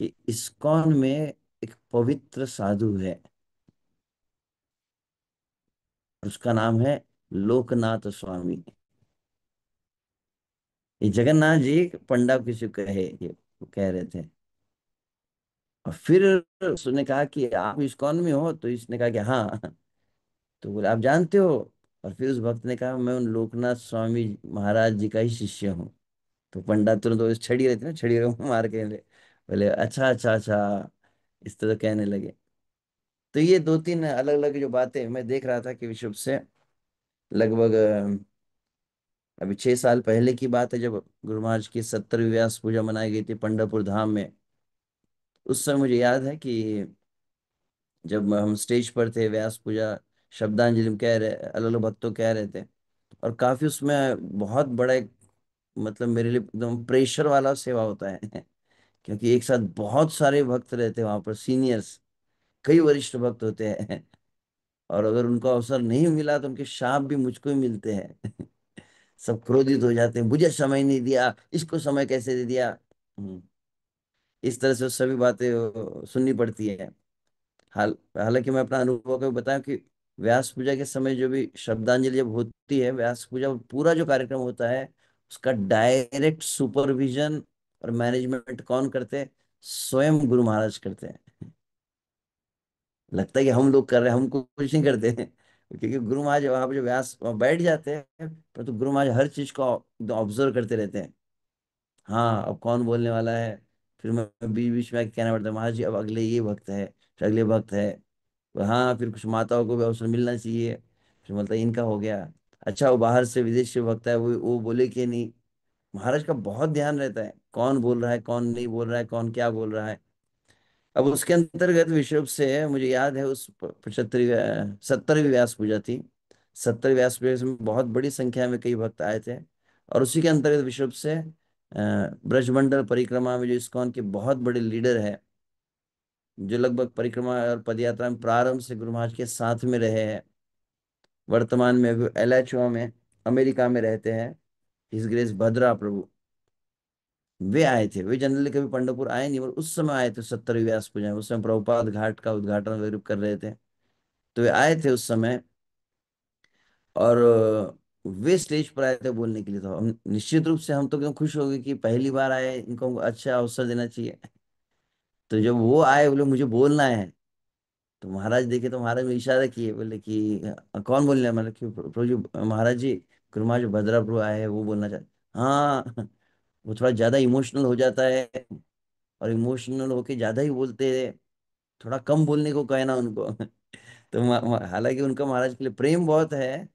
[SPEAKER 3] कि इस्कॉन में एक पवित्र साधु है, उसका नाम है लोकनाथ स्वामी। ये जगन्नाथ जी पंडा को किसी को कहे, ये वो कह रहे थे। और फिर उसने कहा कि आप इस्कॉन में हो, तो इसने कहा कि हाँ। तो बोले आप जानते हो? और फिर उस भक्त ने कहा मैं उन लोकनाथ स्वामी महाराज जी का ही शिष्य हूँ। तो पंडित तुरंत वो छड़ी रहती ना, छड़ी को मार के बोले अच्छा अच्छा अच्छा, इस तरह कहने लगे। तो ये दो तीन अलग अलग जो बातें मैं देख रहा था कि विश्व से लगभग अभी 6 साल पहले की बात है, जब गुरु महाराज की 70वीं व्यास पूजा मनाई गई थी पंढरपुर धाम में। उस समय मुझे याद है कि जब हम स्टेज पर थे, व्यास पूजा शब्दांजलि में कह रहे, अलग अलग भक्तों कह रहे थे। और काफी उसमें बहुत बड़ा एक, मतलब मेरे लिए एकदम प्रेशर वाला सेवा होता है। क्योंकि एक साथ बहुत सारे भक्त रहते हैं वहां पर, सीनियर्स, कई वरिष्ठ भक्त होते हैं। और अगर उनको अवसर नहीं मिला तो उनके शाप भी मुझको ही मिलते हैं। सब क्रोधित हो जाते हैं, मुझे समय नहीं दिया, इसको समय कैसे दे दिया। इस तरह से वो सभी बातें सुननी पड़ती है। हालांकि मैं अपना अनुभव को बताऊं कि व्यास पूजा के समय जो भी श्रद्धांजलि जब होती है, व्यास पूजा पूरा जो कार्यक्रम होता है, उसका डायरेक्ट सुपरविजन और मैनेजमेंट कौन करते हैं? स्वयं गुरु महाराज करते हैं। लगता है कि हम लोग कर रहे हैं, हम कुछ नहीं करते हैं। क्योंकि गुरु महाराज वहां पर जो व्यास वहाँ बैठ जाते हैं, तो गुरु महाराज हर चीज को ऑब्जर्व करते रहते हैं। हाँ, अब कौन बोलने वाला है। फिर मैं बीच बीच में आके कहना पड़ता है महाराज जी अब अगले ये भक्त है, फिर अगले भक्त है। हाँ, फिर कुछ माताओं को भी अवसर मिलना चाहिए। फिर मतलब इनका हो गया, अच्छा वो बाहर से विदेश से भक्त है, वो बोले कि नहीं। महाराज का बहुत ध्यान रहता है कौन बोल रहा है, कौन नहीं बोल रहा है, कौन क्या बोल रहा है। अब उसके अंतर्गत विषय से मुझे याद है उस 75वीं 70वीं व्यास पूजा थी। 70वीं व्यास पूजा में बहुत बड़ी संख्या में कई भक्त आए थे। और उसी के अंतर्गत विषय से ब्रजमंडल परिक्रमा में जो इस्कॉन के बहुत बड़े लीडर है, जो लगभग परिक्रमा और पदयात्रा में प्रारंभ से गुरु महाराज के साथ में रहे हैं, वर्तमान में भी एलएचओ में अमेरिका में रहते हैं, हिज ग्रेस भद्रा प्रभु, वे आए थे। वे जनरली कभी पंढरपुर आए नहीं, पर उस समय आए थे 70वीं व्यास पूजा में। उस समय प्रभुपाद घाट का उद्घाटन वगैरह कर रहे थे, तो वे आए थे उस समय। और वे स्टेज पर आए थे बोलने के लिए। तो हम निश्चित रूप से हम तो क्यों खुश हो गए कि पहली बार आए, इनको अच्छा अवसर देना चाहिए। तो जब वो आए, बोले मुझे बोलना है। तो महाराज देखे, तो महाराज में इशारा किए, बोले कि कौन बोलना है?" मतलब कि प्रभु जी, महाराज जी, गुरु महाराज भद्रा प्रभु आए हैं, वो बोलना चाहते। हाँ, वो थोड़ा ज्यादा इमोशनल हो जाता है। और इमोशनल होके ज्यादा ही बोलते हैं, थोड़ा कम बोलने को कहना उनको। तो हालांकि उनका महाराज के लिए प्रेम बहुत है,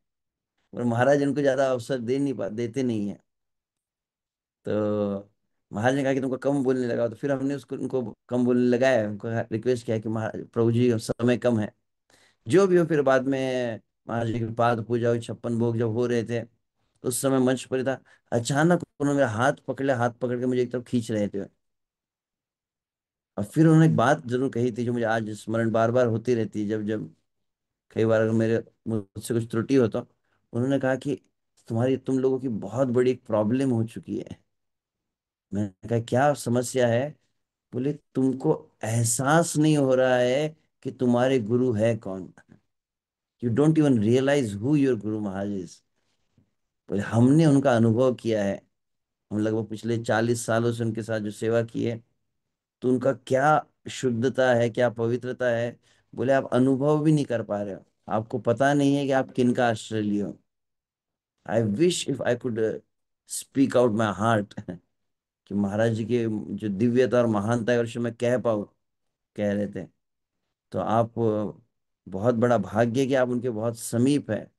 [SPEAKER 3] पर महाराज उनको ज्यादा अवसर देते नहीं है। तो महाराज ने कहा कि तुमको कम बोलने लगा, तो फिर हमने उसको उनको कम बोलने लगाया, उनको रिक्वेस्ट किया कि महाराज प्रभु जी समय कम है। जो भी हो, फिर बाद में महाराज जी की पाद पूजा हुई, 56 भोग जब हो रहे थे, उस समय मंच पर ही था, अचानक उन्होंने मेरा हाथ पकड़ लिया, हाथ पकड़ के मुझे एक तरफ खींच रहे थे। और फिर उन्होंने एक बात जरूर कही थी जो मुझे आज स्मरण बार बार होती रहती है, जब जब कई बार अगर मेरे मुझसे कुछ त्रुटि हो तो। उन्होंने कहा कि तुम लोगों की बहुत बड़ी एक प्रॉब्लम हो चुकी है। मैंने कहा क्या समस्या है? बोले तुमको एहसास नहीं हो रहा है कि तुम्हारे गुरु है कौन। You don't even realize who your guru Maharaj is. बोले हमने उनका अनुभव किया है, हम लगभग पिछले 40 सालों से उनके साथ जो सेवा की है, तो उनका क्या शुद्धता है, क्या पवित्रता है। बोले आप अनुभव भी नहीं कर पा रहे हो, आपको पता नहीं है कि आप किनका आश्रय लिए हो। आई wish if I could speak out my heart, कि महाराज जी के जो दिव्यता और महानता है, और मैं कह पाऊँ, कह रहे थे। तो आप बहुत बड़ा भाग्य है कि आप उनके बहुत समीप है,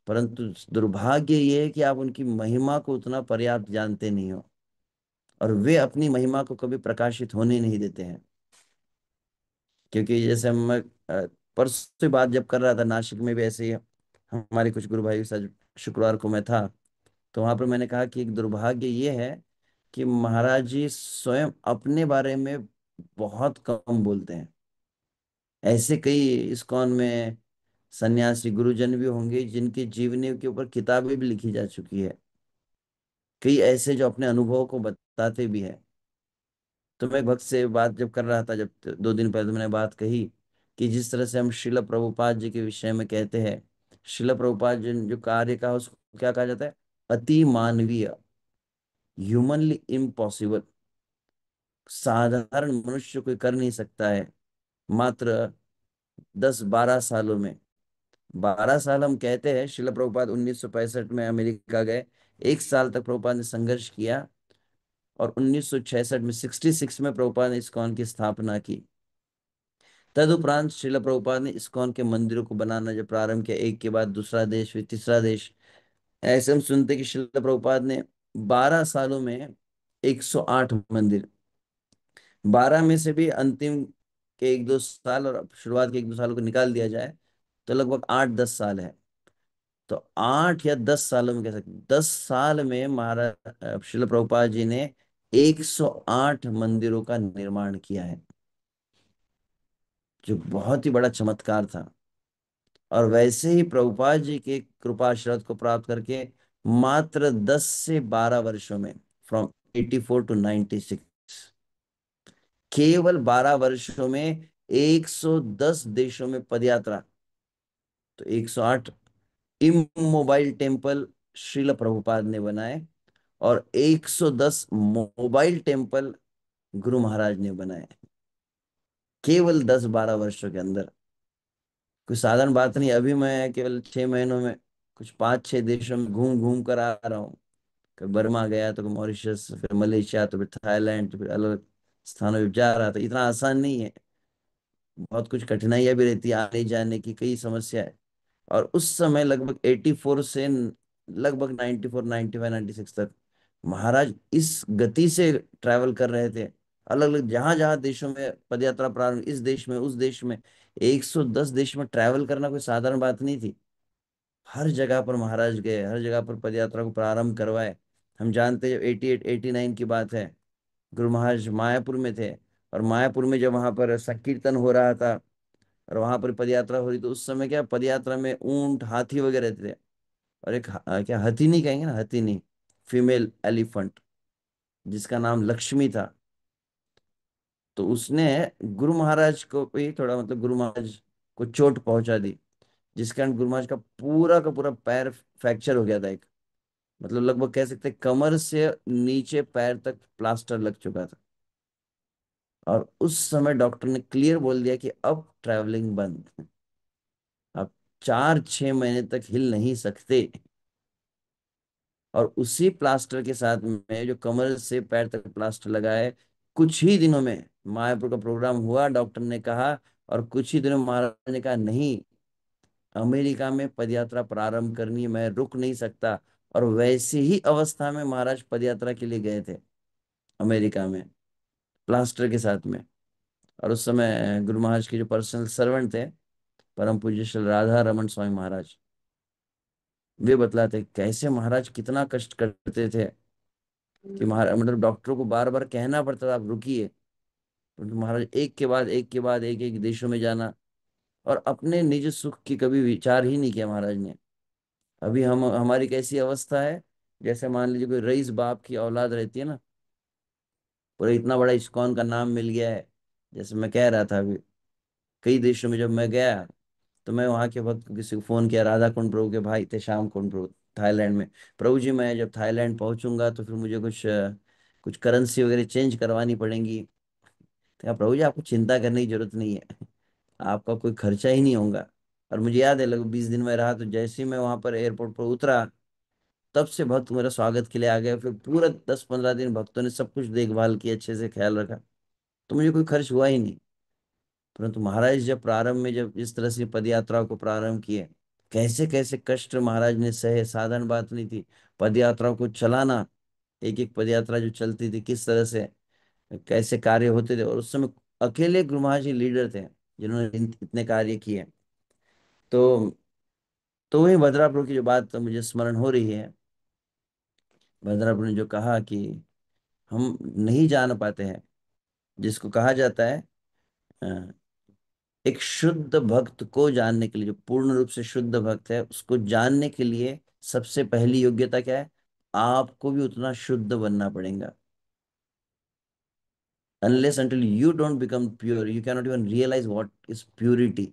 [SPEAKER 3] परंतु दुर्भाग्य ये है कि आप उनकी महिमा को उतना पर्याप्त जानते नहीं हो, और वे अपनी महिमा को कभी प्रकाशित होने नहीं देते हैं। क्योंकि जैसे मैं परसों से बात जब कर रहा था, नासिक में भी ऐसे ही हमारे कुछ गुरु भाई के साथ शुक्रवार को मैं था, तो वहां पर मैंने कहा कि एक दुर्भाग्य ये है कि महाराज जी स्वयं अपने बारे में बहुत कम बोलते हैं। ऐसे कई इस्कॉन में सन्यासी गुरुजन भी होंगे जिनकी जीवनी के ऊपर किताबें भी लिखी जा चुकी है, कई ऐसे जो अपने अनुभव को बताते भी हैं। तो मैं एक भक्त से बात जब कर रहा था, जब 2 दिन पहले, तो मैंने बात कही कि जिस तरह से हम शिला प्रभुपाद जी के विषय में कहते हैं, शिला प्रभुपाद जी ने जो कार्य कहा उसको क्या कहा जाता है? अति मानवीय, ह्यूमनली इम्पॉसिबल। साधारण मनुष्य कोई कर नहीं सकता है, मात्र 10-12 सालों में। 12 साल हम कहते हैं, शिला प्रभुपाद 1965 में अमेरिका गए, 1 साल तक प्रभुपाद ने संघर्ष किया, और 1966 में 66 में प्रभुपाद ने इस्कॉन की स्थापना की। तदुपरांत श्रील प्रभुपाद ने इस्कॉन के मंदिरों को बनाना जब प्रारंभ किया, एक के बाद दूसरा देश, फिर तीसरा देश, ऐसे हम सुनते कि श्रील प्रभुपाद ने 12 सालों में 108 मंदिर, 12 में से भी अंतिम के 1-2 साल और शुरुआत के 1-2 सालों को निकाल दिया जाए, तो लगभग 8-10 साल है। तो 8 या 10 सालों में कह सकते, 10 साल में महाराज श्रील प्रभुपाद जी ने 108 मंदिरों का निर्माण किया है, जो बहुत ही बड़ा चमत्कार था। और वैसे ही प्रभुपाद जी के कृपाशीर्वाद को प्राप्त करके मात्र 10 से 12 वर्षों में, फ्रॉम 84 to 96, केवल 12 वर्षों में 110 देशों में पदयात्रा। तो 108 इमोबाइल टेम्पल श्रील प्रभुपाद ने बनाए, और 110 मोबाइल टेम्पल गुरु महाराज ने बनाए, केवल 10-12 वर्षों के अंदर। कोई साधारण बात नहीं। अभी मैं केवल 6 महीनों में कुछ 5-6 देशों में घूम घूम कर आ रहा हूँ। कभी बर्मा गया, तो कभी मॉरिशस, फिर मलेशिया, तो फिर थाईलैंड, तो फिर अलग अलग स्थानों पर जा रहा था। इतना आसान नहीं है, बहुत कुछ कठिनाइयां भी रहती है, आने जाने की कई समस्या है। और उस समय लगभग 84 से लगभग 94, 95, 96 तक महाराज इस गति से ट्रैवल कर रहे थे। अलग अलग जहां जहां देशों में पदयात्रा प्रारंभ, इस देश में उस देश में, 110 देश में ट्रैवल करना कोई साधारण बात नहीं थी। हर जगह पर महाराज गए, हर जगह पर पदयात्रा को प्रारंभ करवाए। हम जानते हैं जब 88, 89 की बात है, गुरु महाराज मायापुर में थे, और मायापुर में जब वहां पर संकीर्तन हो रहा था और वहां पर पदयात्रा हो रही, तो उस समय क्या पदयात्रा में ऊंट, हाथी वगैरह थे। और एक क्या हथिनी कहेंगे ना, हथिनी, फीमेल एलिफेंट, जिसका नाम लक्ष्मी था। तो उसने गुरु महाराज को भी थोड़ा, मतलब गुरु महाराज को चोट पहुंचा दी, जिस कारण गुरु महाराज का पूरा पैर फ्रैक्चर हो गया था। एक, मतलब लगभग कह सकते हैं कमर से नीचे पैर तक प्लास्टर लग चुका था। और उस समय डॉक्टर ने क्लियर बोल दिया कि अब ट्रैवलिंग बंद, अब 4-6 महीने तक हिल नहीं सकते। और उसी प्लास्टर के साथ में जो कमर से पैर तक प्लास्टर लगा है, कुछ ही दिनों में मायापुर का प्रोग्राम हुआ, डॉक्टर ने कहा, और कुछ ही दिनों में महाराज ने कहा नहीं, अमेरिका में पदयात्रा प्रारंभ करनी है, मैं रुक नहीं सकता। और वैसे ही अवस्था में महाराज पदयात्रा के लिए गए थे अमेरिका में, प्लास्टर के साथ में। और उस समय गुरु महाराज के जो पर्सनल सर्वेंट थे, परम पूज्य श्री राधा रमन स्वामी महाराज, वे बतलाते कैसे महाराज कितना कष्ट करते थे कि महाराज मतलब डॉक्टरों को बार बार कहना पड़ता था आप रुकिए, तो महाराज एक के बाद एक के बाद एक एक देशों में जाना, और अपने निज सुख की कभी विचार ही नहीं किया महाराज ने। अभी हम हमारी कैसी अवस्था है, जैसे मान लीजिए कोई रईस बाप की औलाद रहती है ना, पूरा इतना बड़ा इस्कॉन का नाम मिल गया है। जैसे मैं कह रहा था अभी, कई देशों में जब मैं गया, तो मैं वहाँ के वक्त किसी को फोन किया, राधा कुंड प्रभु के भाई थे श्याम कुंड प्रभु थाईलैंड में, प्रभु जी मैं जब थाईलैंड पहुंचूंगा तो फिर मुझे कुछ करेंसी वगैरह चेंज करवानी पड़ेंगी। तो कहा, प्रभु जी आपको चिंता करने की जरूरत नहीं है, आपका कोई खर्चा ही नहीं होगा। और मुझे याद है लगभग 20 दिन में रहा, तो जैसे ही मैं वहां पर एयरपोर्ट पर उतरा, तब से भक्त मेरा स्वागत के लिए आ गए। फिर पूरा 10-15 दिन भक्तों ने सब कुछ देखभाल की, अच्छे से ख्याल रखा, तो मुझे कोई खर्च हुआ ही नहीं। परंतु महाराज जब प्रारंभ में जब इस तरह से पद यात्रा को प्रारंभ किए, कैसे कैसे कष्ट महाराज ने सहे, साधारण बात नहीं थी। पद यात्रा को चलाना, एक एक पद यात्रा जो चलती थी किस तरह से कैसे कार्य होते थे, और उस समय अकेले गुरु महाराज जी लीडर थे जिन्होंने इतने कार्य किए। तो तो वही भद्रा प्रभु की जो बात मुझे स्मरण हो रही है, भद्रा प्रभु ने जो कहा कि हम नहीं जान पाते हैं, जिसको कहा जाता है अ, एक शुद्ध भक्त को जानने के लिए, जो पूर्ण रूप से शुद्ध भक्त है उसको जानने के लिए सबसे पहली योग्यता क्या है, आपको भी उतना शुद्ध बनना पड़ेगा। Unless until you don't become pure you cannot even realize what is purity।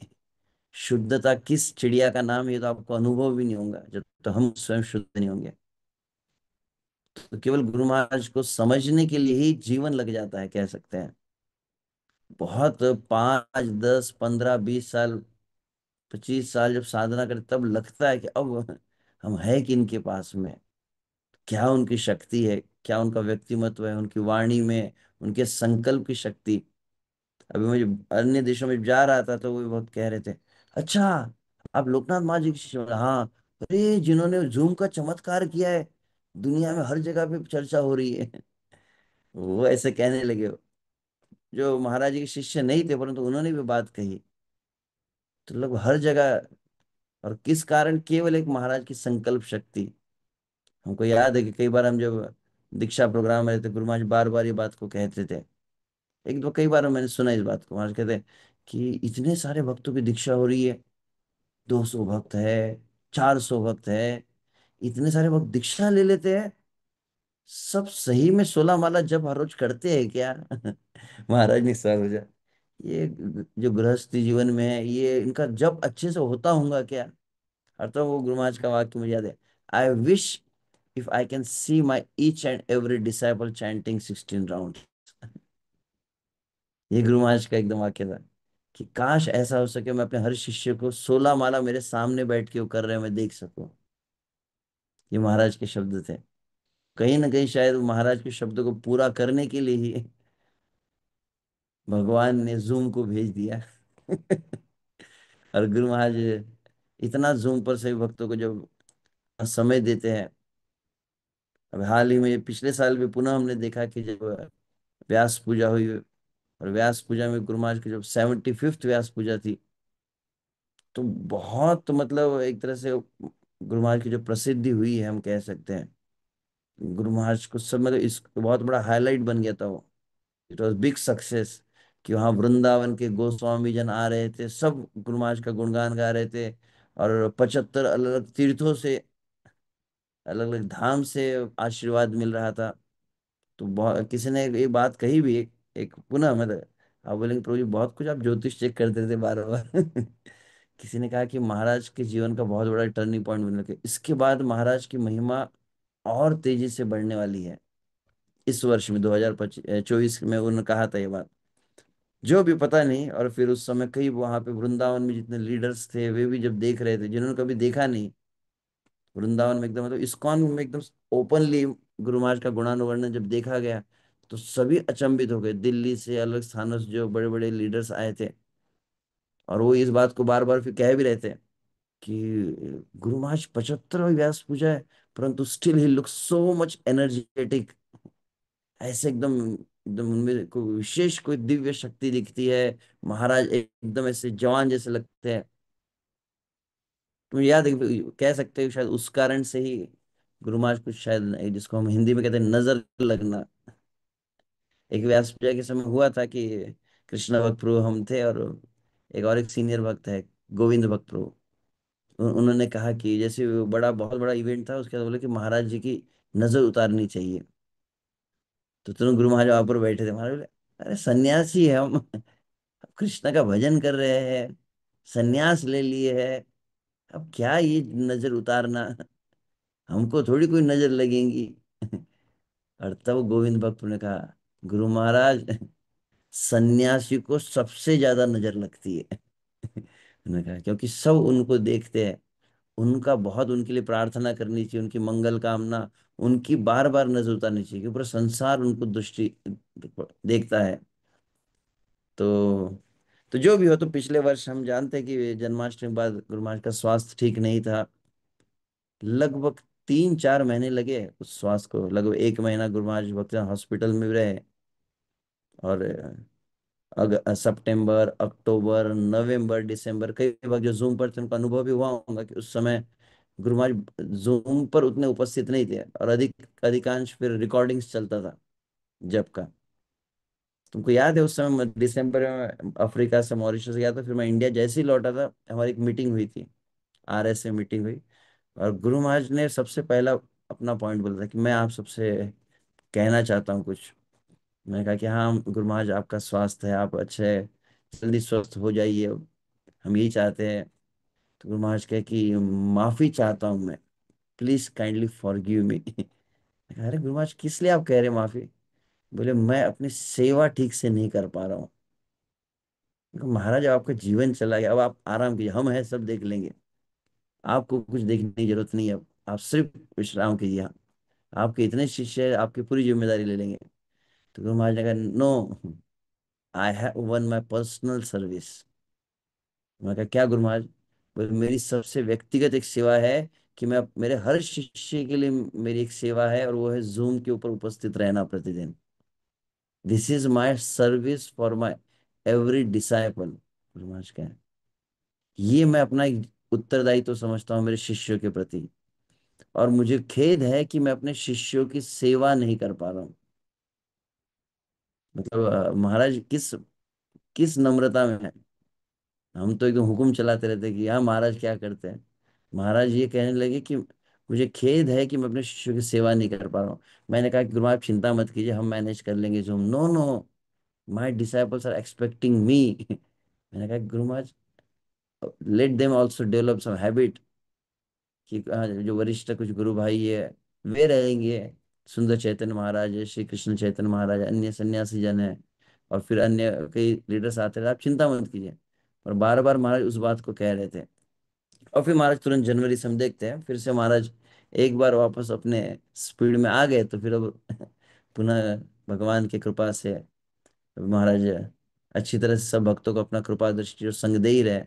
[SPEAKER 3] शुद्धता किस चिड़िया का नाम, ये तो आपको अनुभव भी नहीं होगा जब तो हम स्वयं शुद्ध नहीं होंगे। तो केवल गुरु महाराज को समझने के लिए ही जीवन लग जाता है, कह सकते हैं। बहुत 5, 10, 15, 20 साल, 25 साल जब साधना करें तब लगता है कि अब हम है कि इनके पास में, क्या उनकी शक्ति है, क्या उनका व्यक्तिमत्व है, उनकी वाणी में उनके संकल्प की शक्ति। अभी मैं जब अन्य देशों में जा रहा था तो वो बहुत कह रहे थे, अच्छा आप लोकनाथ माँ जी की शिष्य हो?" हाँ, अरे जिन्होंने जूम का चमत्कार किया है, दुनिया में हर जगह पे चर्चा हो रही है। वो ऐसे कहने लगे, जो महाराज जी के शिष्य नहीं थे परंतु उन्होंने भी बात कही। तो लोग हर जगह, और किस कारण, केवल एक महाराज की संकल्प शक्ति। हमको याद है कि कई बार हम जब दीक्षा प्रोग्राम में रहते, गुरु महाराज बार बार ये बात को कहते थे। एक दो कई बार मैंने सुना इस बात को, महाराज कहते कि इतने सारे भक्तों की दीक्षा हो रही है, 200 भक्त है, 400 भक्त है, इतने सारे भक्त दीक्षा ले लेते हैं, सब सही में 16 माला जब हर रोज करते हैं क्या? महाराज ने सवाल पूछा, ये जो गृहस्थी जीवन में है ये इनका जब अच्छे से होता होगा क्या? और तो वो गुरु महाराज का वाक्य मुझे याद है, आई wish if I can C my each and every disciple chanting 16 round. ये गुरु महाराज का एकदम वाक्य था कि काश ऐसा हो सके, मैं अपने हर शिष्य को 16 माला मेरे सामने बैठ के वो कर रहे हैं मैं देख सकूं। ये महाराज के शब्द थे। कहीं ना कहीं शायद वो महाराज के शब्दों को पूरा करने के लिए ही भगवान ने जूम को भेज दिया। और गुरु महाराज इतना जूम पर सभी भक्तों को जब समय देते हैं। अब हाल ही में पिछले साल भी पुनः हमने देखा कि जब व्यास पूजा हुई, और व्यास पूजा में गुरु महाराज की जब 75th व्यास पूजा थी, तो बहुत मतलब एक तरह से गुरु महाराज की जो प्रसिद्धि हुई है हम कह सकते हैं, गुरु महाराज को सब मतलब इस बहुत बड़ा हाईलाइट बन गया था वो। इट वॉज बिग सक्सेस कि वहाँ वृंदावन के गोस्वामी जन आ रहे थे, सब गुरु महाराज का गुणगान गा रहे थे, और 75 अलग अलग तीर्थों से, अलग अलग धाम से आशीर्वाद मिल रहा था। तो बहुत किसी ने एक बात कही भी, एक पुनः मतलब, आप बोलेंगे प्रभु जी बहुत कुछ आप ज्योतिष चेक करते थे बार बार। किसी ने कहा कि महाराज के जीवन का बहुत बड़ा टर्निंग पॉइंट मिलने के इसके बाद महाराज की महिमा और तेजी से बढ़ने वाली है। इस वर्ष में 2024 में उन्होंने कहा था ये बात, जो भी पता नहीं। और फिर उस समय कई वहां पे वृंदावन में जितने लीडर्स थे वे भी जब देख रहे थे, जिन्होंने कभी देखा नहीं, वृंदावन में एकदम मतलब इस्कॉन में एकदम ओपनली गुरु महाराज का गुणानुवर्णन जब देखा गया, तो सभी अचंभित हो गए, दिल्ली से, अलग स्थानों से जो बड़े बड़े लीडर्स आए थे। और वो इस बात को बार बार फिर कह भी रहे थे कि गुरु महाराज 75 व्यास पूजा है, परंतु still he looks so much energetic. ऐसे एकदम एकदम उनमें कोई विशेष कोई दिव्य शक्ति दिखती है। महाराज एकदम ऐसे जवान जैसे लगते हैं। तुम याद है कह सकते हो शायद उस कारण से ही गुरु महाराज कुछ शायद, जिसको हम हिंदी में कहते हैं नजर लगना। एक व्यास पूजा के समय हुआ था कि कृष्ण भक्त प्रभु हम थे, और एक सीनियर भक्त है, गोविंद भक्त प्रभु। उन्होंने कहा कि जैसे वो बड़ा बहुत बड़ा इवेंट था, उसके बाद बोले कि महाराज जी की नजर उतारनी चाहिए। तो तुरंत गुरु महाराज वहां पर बैठे थे। महाराज बोले, अरे सन्यासी है हम, कृष्ण का भजन कर रहे हैं, सन्यास ले लिए है, अब क्या ये नजर उतारना, हमको थोड़ी कोई नजर लगेंगी। और तब गोविंद भक्त ने कहा, गुरु महाराज, सन्यासी को सबसे ज्यादा नजर लगती है। उन्होंने कहा क्योंकि सब उनको देखते हैं, उनका बहुत उनके लिए प्रार्थना करनी चाहिए, उनकी मंगल कामना, उनकी बार बार नजर उतारनी चाहिए, क्योंकि पूरा संसार उनको दृष्टि देखता है। तो तो जो भी हो, तो पिछले वर्ष हम जानते हैं कि जन्माष्टमी के बाद गुरु महाराज का स्वास्थ्य ठीक नहीं था। लगभग 3-4 महीने लगे उस स्वास्थ्य को, लगभग 1 महीना गुरु महाराज भक्त हॉस्पिटल में रहे। और सितंबर, अक्टूबर, नवंबर, दिसंबर, कई बार जो जूम पर थे उनका अनुभव भी हुआ होगा कि उस समय गुरु महाराज जूम पर उतने उपस्थित नहीं थे, और अधिकांश फिर रिकॉर्डिंग्स चलता था जब का। तुमको याद है उस समय दिसंबर में अफ्रीका से, मॉरिशस से गया था, फिर मैं इंडिया जैसे ही लौटा था, हमारी एक मीटिंग हुई थी, RS में मीटिंग हुई। और गुरु महाराज ने सबसे पहला अपना पॉइंट बोला था कि मैं आप सबसे कहना चाहता हूँ कुछ। मैंने कहा कि हाँ गुरु महाराज, आपका स्वास्थ्य है, आप अच्छे हैं, जल्दी स्वस्थ हो जाइए, हम यही चाहते हैं। तो गुरु महाराज कहे कि माफी चाहता हूँ मैं, प्लीज काइंडली फॉरगिव मी। अरे गुरु महाराज, किस लिए आप कह रहे हैं माफी? बोले, मैं अपनी सेवा ठीक से नहीं कर पा रहा हूँ। देखो महाराज, अब आपका जीवन चला गया, अब आप आराम कीजिए, हम हैं, सब देख लेंगे, आपको कुछ देखने की जरूरत नहीं है, अब आप सिर्फ विश्राम कीजिए, आपके इतने शिष्य हैं, आपकी पूरी जिम्मेदारी ले लेंगे। तो गुरु महाराज ने कहा, no, I have one my personal service. मैं कहा, क्या गुरु महाराज? बोले, मेरी सबसे व्यक्तिगत एक सेवा है कि मैं मेरे हर शिष्य के लिए मेरी एक सेवा है, और वो है जूम के ऊपर उपस्थित रहना प्रतिदिन। This is my service for my every disciple. Guru Maharaj कहा, ये मैं अपना एक उत्तरदायित्व समझता हूँ मेरे शिष्यों के प्रति, और मुझे खेद है कि मैं अपने शिष्यों की सेवा नहीं कर पा रहा हूँ। मतलब महाराज किस किस नम्रता में है। हम तो एकदम हुक्म चलाते रहते कि हाँ महाराज क्या करते हैं। महाराज ये कहने लगे कि मुझे खेद है कि मैं अपने शिष्यों की सेवा नहीं कर पा रहा हूँ। मैंने कहा कि गुरु आप चिंता मत कीजिए, हम मैनेज कर लेंगे जो। No no, my disciples are expecting me. मैंने कहा गुरु महाराज, let them also develop some habit, कि जो वरिष्ठ कुछ गुरु भाई है वे रहेंगे, सुंदर चैतन्य महाराज है, श्री कृष्ण चैतन्य महाराज, अन्य सन्यासी जन है, और फिर अन्य कई लीडर्स आते रहे, आप चिंता मत कीजिए। और बार बार महाराज उस बात को कह रहे थे। और फिर महाराज तुरंत जनवरी से हम देखते हैं, फिर से महाराज एक बार वापस अपने स्पीड में आ गए। तो फिर अब पुनः भगवान की कृपा से महाराज अच्छी तरह से सब भक्तों को अपना कृपा दृष्टि और संग दे ही रहे।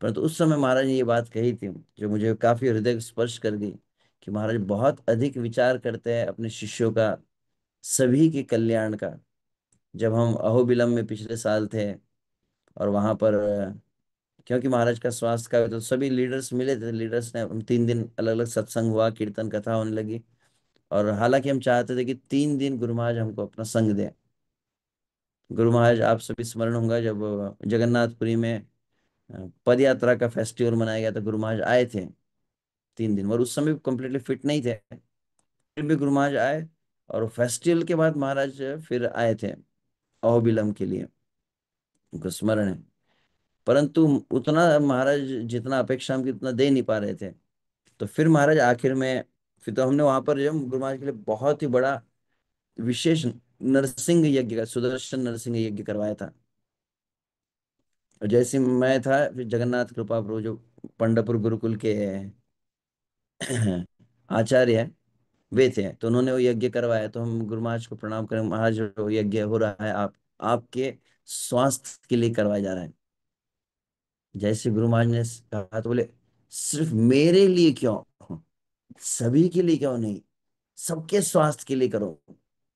[SPEAKER 3] परंतु उस समय महाराज ने ये बात कही थी जो मुझे काफी हृदय को स्पर्श कर गई, कि महाराज बहुत अधिक विचार करते हैं अपने शिष्यों का, सभी के कल्याण का। जब हम अहोबिलम में पिछले साल थे, और वहां पर क्योंकि महाराज का स्वास्थ्य का, तो सभी लीडर्स मिले थे, लीडर्स ने 3 दिन अलग अलग सत्संग हुआ, कीर्तन कथा होने लगी। और हालांकि हम चाहते थे कि 3 दिन गुरु महाराज हमको अपना संग दें। गुरु महाराज, आप सभी स्मरण होगा, जब जगन्नाथपुरी में पद यात्रा का फेस्टिवल मनाया गया था, गुरु महाराज आए थे 3 दिन, और उस समय कम्प्लीटली फिट नहीं थे, फिर भी गुरु महाराज आए। और फेस्टिवल के बाद महाराज फिर आए थे अहोबिलम के लिए, उनको स्मरण है। परंतु उतना महाराज जितना अपेक्षा हम की उतना दे नहीं पा रहे थे। तो फिर महाराज आखिर में, फिर तो हमने वहां पर जो गुरु महाराज के लिए बहुत ही बड़ा विशेष नरसिंह यज्ञ का, सुदर्शन नरसिंह यज्ञ करवाया था। और जैसे मैं था, फिर जगन्नाथ कृपा प्रभु जो पंडरपुर गुरुकुल के आचार्य है, वे थे, तो उन्होंने वो यज्ञ करवाया, तो हम गुरु महाराज को प्रणाम करें, महाराज वो यज्ञ हो रहा है, आप आपके स्वास्थ्य के लिए करवाया जा रहा है। जैसे गुरु महाराज ने कहा तो बोले, सिर्फ मेरे लिए क्यों, सभी के लिए क्यों नहीं, सबके स्वास्थ्य के लिए करो,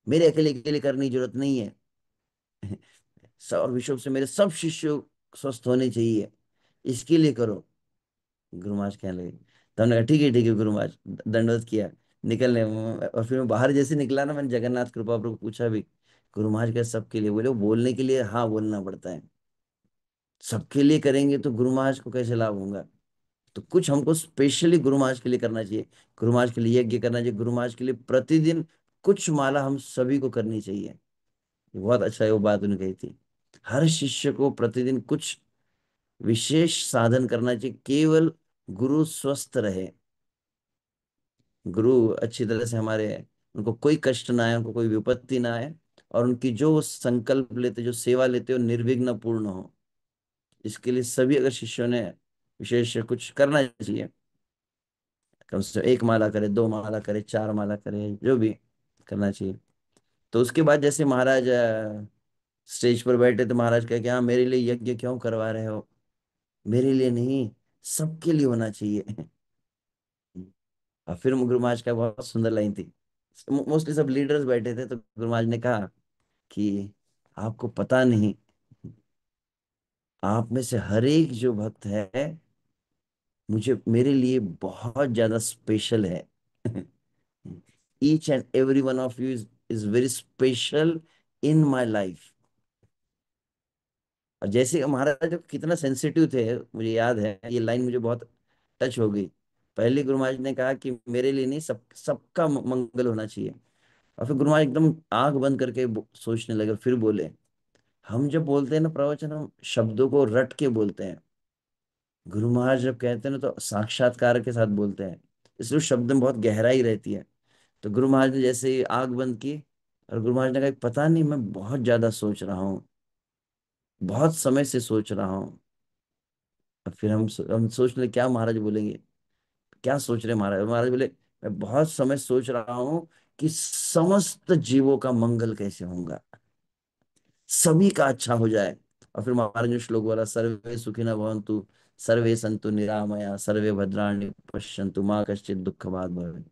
[SPEAKER 3] मेरे अकेले के लिए करने की जरूरत नहीं है। और विश्व से मेरे सब शिष्य स्वस्थ होने चाहिए, इसके लिए करो। गुरु महाराज कहने लगे, तो हमने कहा ठीक है गुरु महाराज, दंडवत किया, निकलने। और फिर मैं बाहर जैसे निकला ना, मैंने जगन्नाथ कृपा प्रभु को पूछा भी, गुरु महाराज का सबके लिए, बोले वो बोलने के लिए हाँ बोलना पड़ता है, सबके लिए करेंगे तो गुरु महाराज को कैसे लाभ होगा। तो कुछ हमको स्पेशली गुरु महाराज के लिए करना चाहिए, गुरु महाराज के लिए यज्ञ करना चाहिए, गुरु महाराज के लिए प्रतिदिन कुछ माला हम सभी को करनी चाहिए। बहुत अच्छा है वो बात उन्होंने कही थी, हर शिष्य को प्रतिदिन कुछ विशेष साधन करना चाहिए, केवल गुरु स्वस्थ रहे, गुरु अच्छी तरह से हमारे, उनको कोई कष्ट ना आए, उनको कोई विपत्ति ना आए, और उनकी जो वो संकल्प लेते, जो सेवा लेते हो, निर्विघ्न पूर्ण हो। इसके लिए सभी अगर शिष्यों ने विशेष कुछ करना चाहिए, कम से कम एक माला करे, दो माला करे, चार माला करे, जो भी करना चाहिए। तो उसके बाद जैसे महाराज स्टेज पर बैठे, तो महाराज कहे कि हाँ मेरे लिए यज्ञ क्यों करवा रहे हो, मेरे लिए नहीं, सबके लिए होना चाहिए। और फिर गुरु महाराज का बहुत सुंदर लाइन थी, मोस्टली सब लीडर्स बैठे थे, तो गुरु महाराज ने कहा कि आपको पता नहीं, आप में से हर एक जो भक्त है, मुझे मेरे लिए बहुत ज्यादा स्पेशल है। Each and every one of you is very special in my life. और जैसे महाराज जो कितना सेंसिटिव थे, मुझे याद है ये लाइन मुझे बहुत टच हो गई। पहले गुरु महाराज ने कहा कि मेरे लिए नहीं, सबका मंगल होना चाहिए। और फिर गुरु महाराज एकदम आंख बंद करके सोचने लगे, फिर बोले, हम जब बोलते हैं ना प्रवचन, हम शब्दों को रट के बोलते हैं, गुरु महाराज जब कहते हैं ना तो साक्षात्कार के साथ बोलते हैं, इसलिए उस शब्द में बहुत गहराई रहती है। तो गुरु महाराज ने जैसे ही आंख बंद की, और गुरु महाराज ने कहा पता नहीं मैं बहुत ज्यादा सोच रहा हूँ, बहुत समय से सोच रहा हूँ। और फिर हम सोच ले क्या महाराज बोलेंगे, क्या सोच रहे महाराज। महाराज बोले, मैं बहुत समय सोच रहा हूँ कि समस्त जीवों का मंगल कैसे होगा, सभी का अच्छा हो जाए। और फिर महाराज ने श्लोक बोला, सर्वे सुखिनः भवन्तु, सर्वे सन्तु निरामया, सर्वे भद्राणि पश्यन्तु, माँ कश्चित् दुःख भाग् भवेत्।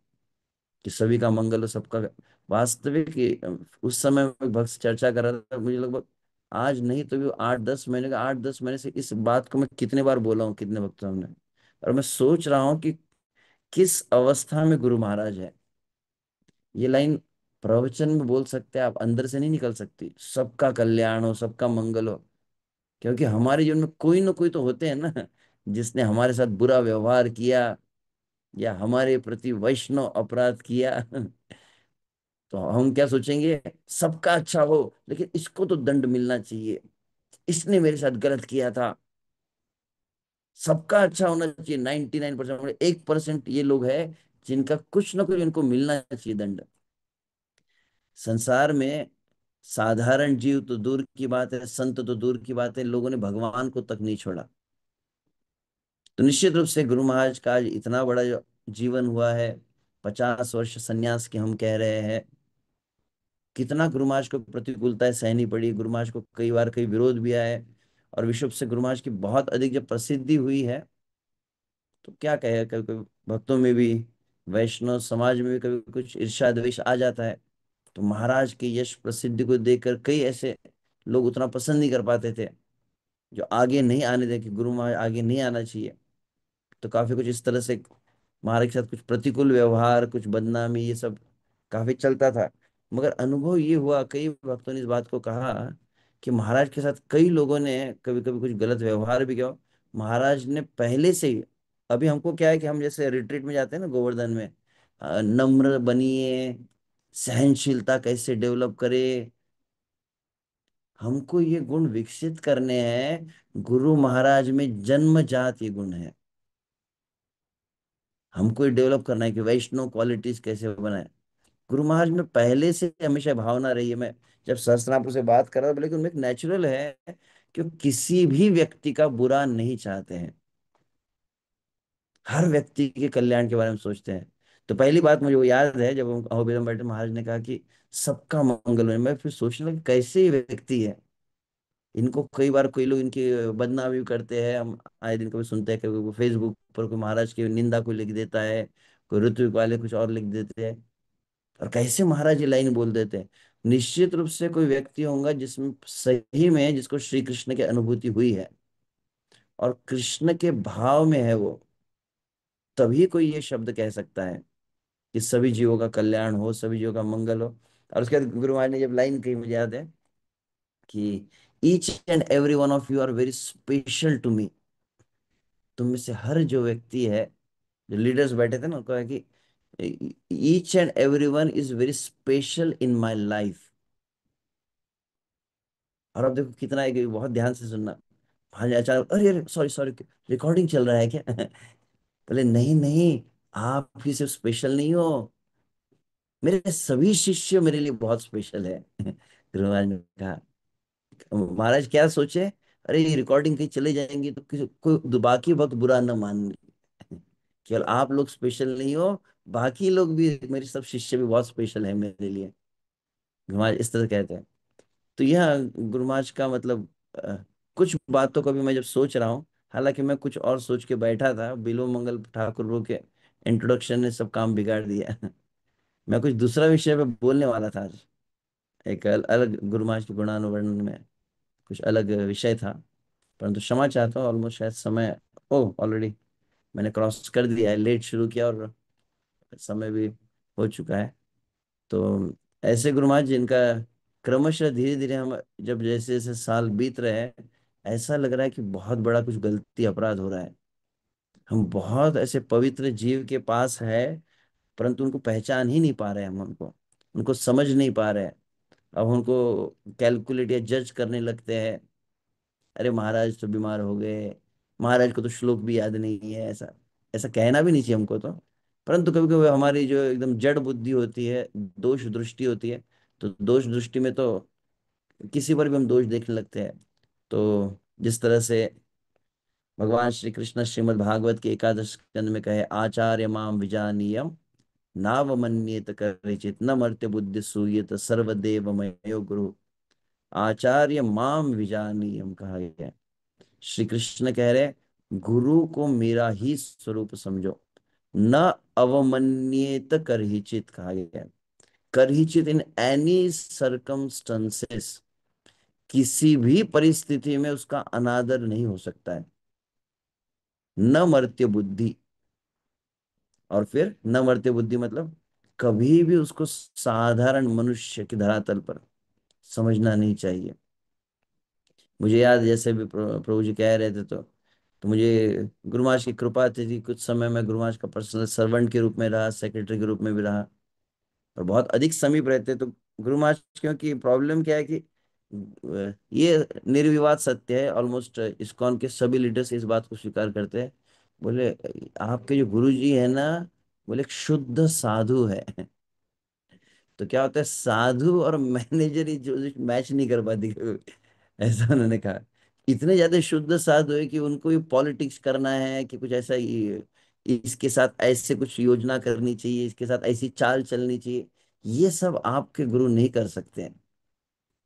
[SPEAKER 3] कि सभी का मंगल हो, सबका। वास्तविक उस समय में भक्त से चर्चा कर रहा था, मुझे लगभग आज नहीं तो भी 8-10 महीने का, 8-10 महीने से इस बात को मैं कितने बार बोला हूँ, कितने वक्त हमने। और मैं सोच रहा हूँ कि किस अवस्था में गुरु महाराज है। ये लाइन प्रवचन में बोल सकते हैं आप, अंदर से नहीं निकल सकती, सबका कल्याण हो, सबका मंगल हो। क्योंकि हमारे जीवन में कोई ना कोई तो होते हैं ना, जिसने हमारे साथ बुरा व्यवहार किया, या हमारे प्रति वैष्णव अपराध किया। तो हम क्या सोचेंगे, सबका अच्छा हो, लेकिन इसको तो दंड मिलना चाहिए, इसने मेरे साथ गलत किया था। सबका अच्छा होना चाहिए, 99%, 1% ये लोग हैं जिनका कुछ ना कुछ इनको मिलना चाहिए दंड। संसार में साधारण जीव तो दूर की बात है, संत तो दूर की बात है, लोगों ने भगवान को तक नहीं छोड़ा। तो निश्चित रूप से गुरु महाराज का आज इतना बड़ा जो जीवन हुआ है, 50 वर्ष संन्यास के हम कह रहे हैं, कितना गुरु महाराज को प्रतिकूलताएं सहनी पड़ी, गुरु महाराज को कई बार कई विरोध भी आए। और विश्व से गुरु महाराज की बहुत अधिक जब प्रसिद्धि हुई है, तो क्या कहे, कभी कभी भक्तों में भी, वैष्णव समाज में भी कभी कुछ ईर्ष्या द्वेष आ जाता है। तो महाराज की यश प्रसिद्धि को देखकर कई ऐसे लोग उतना पसंद नहीं कर पाते थे, जो आगे नहीं आने दे, कि गुरु महाराज आगे नहीं आना चाहिए। तो काफी कुछ इस तरह से महाराज के साथ कुछ प्रतिकूल व्यवहार, कुछ बदनामी, ये सब काफी चलता था। मगर अनुभव ये हुआ, कई भक्तों ने इस बात को कहा कि महाराज के साथ कई लोगों ने कभी कभी कुछ गलत व्यवहार भी किया, महाराज ने पहले से ही, अभी हमको क्या है कि हम जैसे रिट्रीट में जाते हैं ना गोवर्धन में, नम्र बनिए, सहनशीलता कैसे डेवलप करे, हमको ये गुण विकसित करने हैं। गुरु महाराज में जन्मजात ये गुण है, हमको ये डेवलप करना है कि वैष्णव क्वालिटीज कैसे बनाए। गुरु महाराज में पहले से हमेशा भावना रही है। मैं जब सहस्त्रनाम से बात कर रहा था, लेकिन उनमें एक नेचुरल है कि वो किसी भी व्यक्ति का बुरा नहीं चाहते हैं, हर व्यक्ति के कल्याण के बारे में सोचते हैं। तो पहली बात मुझे वो याद है जब अहोबिलम बैठे महाराज ने कहा कि सबका मंगल हो। मैं फिर सोचने लगा कैसे ये व्यक्ति है। इनको कई बार कोई लोग इनकी बदनामी भी करते हैं, हम आए दिन कभी सुनते हैं, कभी फेसबुक पर कोई महाराज की निंदा कोई लिख देता है, कोई ऋत्विक वाले कुछ और लिख देते हैं। और कैसे महाराज ये लाइन बोल देते हैं। निश्चित रूप से कोई व्यक्ति होगा जिसमें सही में जिसको श्री कृष्ण की अनुभूति हुई है और कृष्ण के भाव में है वो, तभी कोई ये शब्द कह सकता है कि सभी जीवों का कल्याण हो, सभी जीवों का मंगल हो। और उसके बाद गुरु महाराज ने जब लाइन कही मुझे याद है कि each and every one of you are very special to me. तुम में से हर जो व्यक्ति है, जो लीडर्स बैठे थे ना, उनको है कि each and every one is very special in my life. और अब देखो कितना है कि बहुत ध्यान से सुनना। हाँ जी, अचानक अरे अरे सॉरी सॉरी, रिकॉर्डिंग चल रहा है क्या? बोले नहीं नहीं, आप ही सिर्फ स्पेशल नहीं हो, मेरे सभी शिष्य मेरे लिए बहुत स्पेशल है। गुरु महाराज ने कहा। महाराज क्या सोचे, अरे ये रिकॉर्डिंग कहीं चले जाएंगी तो किसी कोई बाकी वक्त बुरा न मान ले। केवल आप लोग स्पेशल नहीं हो, बाकी लोग भी, मेरे सब शिष्य भी बहुत स्पेशल है मेरे लिए। गुरु महाराज इस तरह कहते हैं। तो यह गुरु महाराज का मतलब कुछ बातों को भी मैं जब सोच रहा हूँ, हालांकि मैं कुछ और सोच के बैठा था, बिलो मंगल ठाकुर बो के इंट्रोडक्शन ने सब काम बिगाड़ दिया। मैं कुछ दूसरा विषय पे बोलने वाला था आज, एक अलग गुरु महाराज के गुणानुवर्णन में कुछ अलग विषय था। परंतु क्षमा चाहता हूँ, ऑलमोस्ट शायद समय, ओ ऑलरेडी मैंने क्रॉस कर दिया है, लेट शुरू किया और समय भी हो चुका है। तो ऐसे गुरु महाराज जिनका क्रमशः धीरे धीरे हम जब जैसे जैसे साल बीत रहे हैं, ऐसा लग रहा है कि बहुत बड़ा कुछ गलती अपराध हो रहा है। हम बहुत ऐसे पवित्र जीव के पास है, परंतु उनको पहचान ही नहीं पा रहे हैं, हम उनको उनको समझ नहीं पा रहे हैं। अब उनको कैलकुलेट या जज करने लगते हैं। अरे महाराज तो बीमार हो गए, महाराज को तो श्लोक भी याद नहीं है, ऐसा ऐसा कहना भी नहीं चाहिए हमको तो। परंतु कभी कभी हमारी जो एकदम जड़ बुद्धि होती है, दोष दृष्टि होती है, तो दोष दृष्टि में तो किसी पर भी हम दोष देखने लगते हैं। तो जिस तरह से भगवान श्री कृष्ण श्रीमद् भागवत के एकादश स्कंद में कहे, आचार्य माम विजानीयम नावमन्येत करिचित न मर्त्य बुद्धि सूयत सर्वदेव मयो गुरु। आचार्य माम विजानीयम कहा गया है। श्री कृष्ण कह रहे गुरु को मेरा ही स्वरूप समझो, न अवमन्येत करहिचित कहा गया है। करहिचित इन एनी सरकमस्टेंसेस, किसी भी परिस्थिति में उसका अनादर नहीं हो सकता है। न मर्त्य बुद्धि, और फिर न मर्त्य बुद्धि मतलब कभी भी उसको साधारण मनुष्य की धरातल पर समझना नहीं चाहिए। मुझे याद जैसे भी प्रभु जी कह रहे थे, तो मुझे गुरु महाराज की कृपा थी, कुछ समय में गुरु महाराज का पर्सनल सर्वेंट के रूप में रहा, सेक्रेटरी के रूप में भी रहा, और बहुत अधिक समीप रहते। तो गुरु महाराज, क्योंकि प्रॉब्लम क्या है कि ये निर्विवाद सत्य है, ऑलमोस्ट इस्कॉन के सभी लीडर्स इस बात को स्वीकार करते हैं। बोले आपके जो गुरु जी है ना, बोले एक शुद्ध साधु है। तो क्या होता है, साधु और मैनेजर जो मैच नहीं कर पाती कभी। ऐसा उन्होंने कहा। इतने ज्यादा शुद्ध साधु है कि उनको भी पॉलिटिक्स करना है कि कुछ ऐसा इसके साथ ऐसे कुछ योजना करनी चाहिए, इसके साथ ऐसी चाल चलनी चाहिए, ये सब आपके गुरु नहीं कर सकते हैं।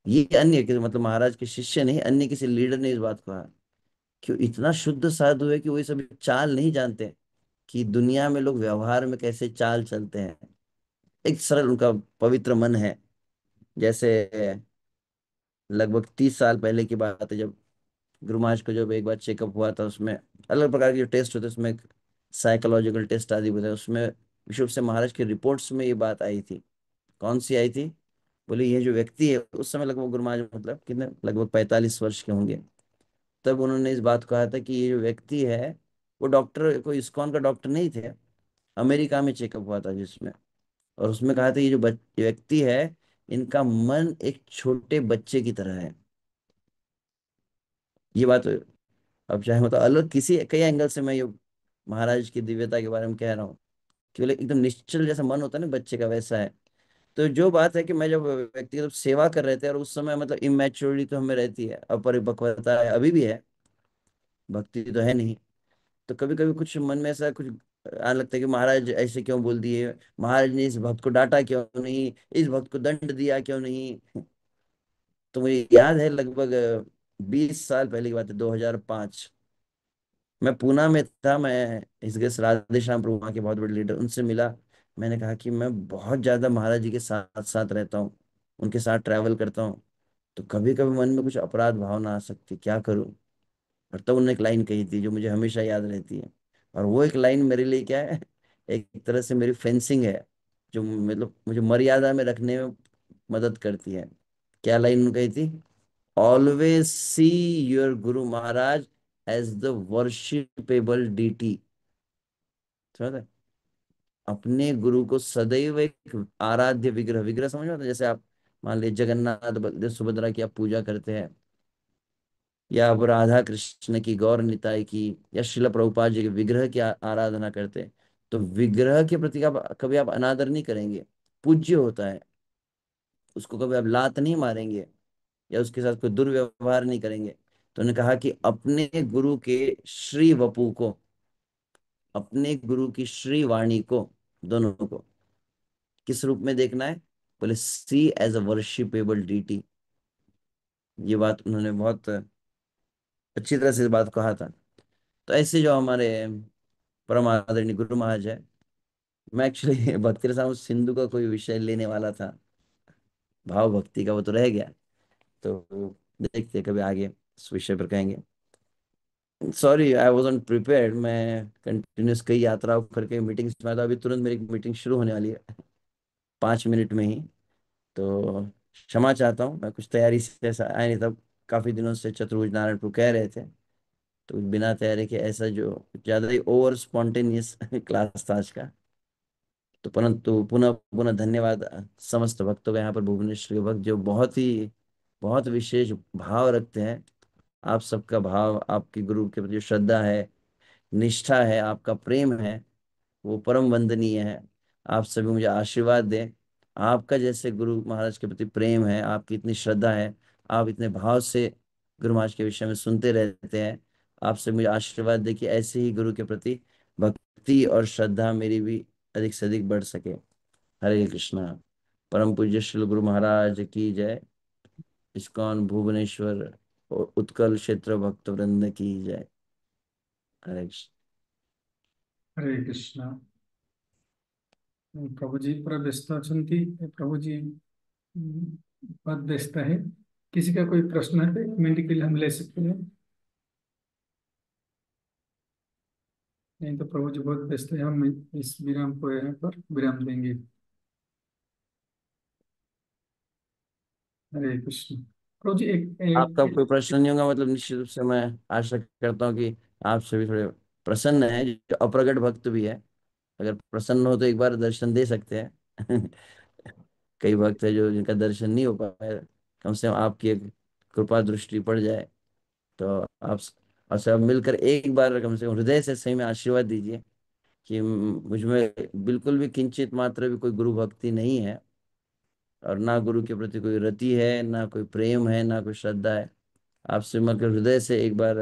[SPEAKER 3] ये अन्य मतलब महाराज के शिष्य नहीं, अन्य किसी लीडर ने इस बात को कहा। क्यों, इतना शुद्ध साधु है कि वो ये सब चाल नहीं जानते कि दुनिया में लोग व्यवहार में कैसे चाल चलते हैं। एक सरल उनका पवित्र मन है। जैसे लगभग 30 साल पहले की बात है, जब गुरु महाराज को जब एक बार चेकअप हुआ था, उसमें अलग प्रकार के जो टेस्ट होते हैं, उसमें साइकोलॉजिकल टेस्ट आदि होते हैं, उसमें विशुभ से महाराज की रिपोर्ट्स में ये बात आई थी। कौन सी आई थी? बोले ये जो व्यक्ति है, उस समय लगभग गुरु महाराज मतलब कितने, लगभग 45 वर्ष के होंगे। तब उन्होंने इस बात को कहा था कि ये जो व्यक्ति है, वो डॉक्टर, कोई इस्कॉन का डॉक्टर नहीं थे, अमेरिका में चेकअप हुआ था जिसमें। और उसमें कहा था ये जो व्यक्ति है, इनका मन एक छोटे बच्चे की तरह है। ये बात, अब चाहे मतलब अलग किसी कई एंगल से मैं ये महाराज की दिव्यता के बारे में कह रहा हूँ, केवल एकदम निश्चल जैसा मन होता है ना बच्चे का, वैसा है। तो जो बात है कि मैं जब व्यक्तिगत सेवा कर रहे थे, और उस समय मतलब इमेच्योरिटी तो हमें रहती है, अपरिपक्वता है, अभी भी है, भक्ति तो है नहीं। तो कभी कभी कुछ मन में ऐसा कुछ आने लगता है कि महाराज ऐसे क्यों बोल दिए, महाराज ने इस भक्त को डांटा क्यों नहीं, इस भक्त को दंड दिया क्यों नहीं। तो मुझे याद है लगभग 20 साल पहले की बात है, 2005। मैं पूना में था, मैं इस राधे श्याम प्रभु वहाँ के बहुत बड़े लीडर, उनसे मिला। मैंने कहा कि मैं बहुत ज्यादा महाराज जी के साथ साथ रहता हूँ, उनके साथ ट्रैवल करता हूँ, तो कभी कभी मन में कुछ अपराध भावना आ सकती, क्या करूँ। और तब उन्होंने एक लाइन कही थी जो मुझे हमेशा याद रहती है, और वो एक लाइन मेरे लिए क्या है, एक तरह से मेरी फेंसिंग है, जो मतलब मुझे मर्यादा में रखने में मदद करती है। क्या लाइन उन्होंने कही थी? Always see your guru Maharaj as the worshipable DT. समझ रहे? अपने गुरु को सदैव एक आराध्य विग्रह, विग्रह समझ में आता है? जैसे आप मान लीजिए जगन्नाथ बलदेव सुभद्रा की आप पूजा करते हैं, या अब राधा कृष्ण की, गौर निताई की, या शिला प्रभुपाद जी के विग्रह की आराधना करते हैं, तो विग्रह के प्रति आप कभी आप अनादर नहीं करेंगे, पूज्य होता है। उसको कभी आप लात नहीं मारेंगे, या उसके साथ कोई दुर्व्यवहार नहीं करेंगे। तो उन्होंने कहा कि अपने गुरु के श्री वपु को, अपने गुरु की श्री वाणी को, दोनों को किस रूप में देखना है? बोले सी एज अ वर्शिपेबल डीटी। ये बात उन्होंने बहुत अच्छी तरह से इस बात कहा था। तो ऐसे जो हमारे परम आदरणीय गुरु महाराज है, मैं एक्चुअली भक्ति रसायन सिंधु का कोई विषय लेने वाला था, भाव भक्ति का, वो तो रह गया। तो देखते हैं, कभी आगे इस विषय पर कहेंगे। सॉरी आई वॉजंट प्रिपेयर्ड, मैं कंटिन्यूस कई यात्राओं करके मीटिंग्स में था, अभी तुरंत मेरी मीटिंग शुरू होने वाली है 5 मिनट में ही। तो क्षमा चाहता हूँ, मैं कुछ तैयारी से ऐसा आया नहीं था। काफी दिनों से चतुर्भुज नारायण प्रभु कह रहे थे, तो बिना तैयारी के ऐसा जो ज्यादा ही ओवर स्पॉन्टेनियस क्लास था आज का। तो परंतु पुनः पुनः धन्यवाद समस्त भक्तों का, यहाँ पर भुवनेश्वर के भक्त जो बहुत विशेष भाव रखते हैं। आप सबका भाव, आपके गुरु के प्रति जो श्रद्धा है, निष्ठा है, आपका प्रेम है, वो परम वंदनीय है। आप सभी मुझे आशीर्वाद दें। आपका जैसे गुरु महाराज के प्रति प्रेम है, आपकी इतनी श्रद्धा है, आप इतने भाव से गुरु महाराज के विषय में सुनते रहते हैं, आप सभी मुझे आशीर्वाद दें कि ऐसे ही गुरु के प्रति भक्ति और श्रद्धा मेरी भी अधिक से अधिक बढ़ सके। हरे कृष्णा। परम पूज्य श्री गुरु महाराज की जय। इस्कॉन भुवनेश्वर और उत्कल क्षेत्र भक्त वृंद की जय। हरे कृष्ण।
[SPEAKER 1] हरे कृष्णा। प्रभु जी पूरा व्यस्त अछंती। प्रभु जी बहुत व्यस्त है। किसी का कोई प्रश्न है तो 1 मिनट के लिए हम ले सकते हैं, नहीं तो प्रभु जी बहुत व्यस्त है, हम इस विराम को यहाँ पर विराम देंगे। हरे कृष्ण। प्रभु जी एक,
[SPEAKER 3] आपका
[SPEAKER 1] एक
[SPEAKER 3] कोई प्रश्न नहीं होगा, मतलब निश्चित रूप से मैं आशा करता हूँ कि आप सभी थोड़े प्रसन्न हैं, जो अप्रगट भक्त भी है। अगर प्रसन्न हो तो एक बार दर्शन दे सकते हैं। कई भक्त है जो जिनका दर्शन नहीं हो पाया, कम से कम आपकी एक कृपा दृष्टि पड़ जाए, तो आप और सब मिलकर एक बार कम से कम हृदय से सही में आशीर्वाद दीजिए कि मुझ में बिल्कुल भी किंचित मात्र भी कोई गुरु भक्ति नहीं है, और ना गुरु के प्रति कोई रति है, ना कोई प्रेम है, ना कोई श्रद्धा है। आपसे मिलकर हृदय से एक बार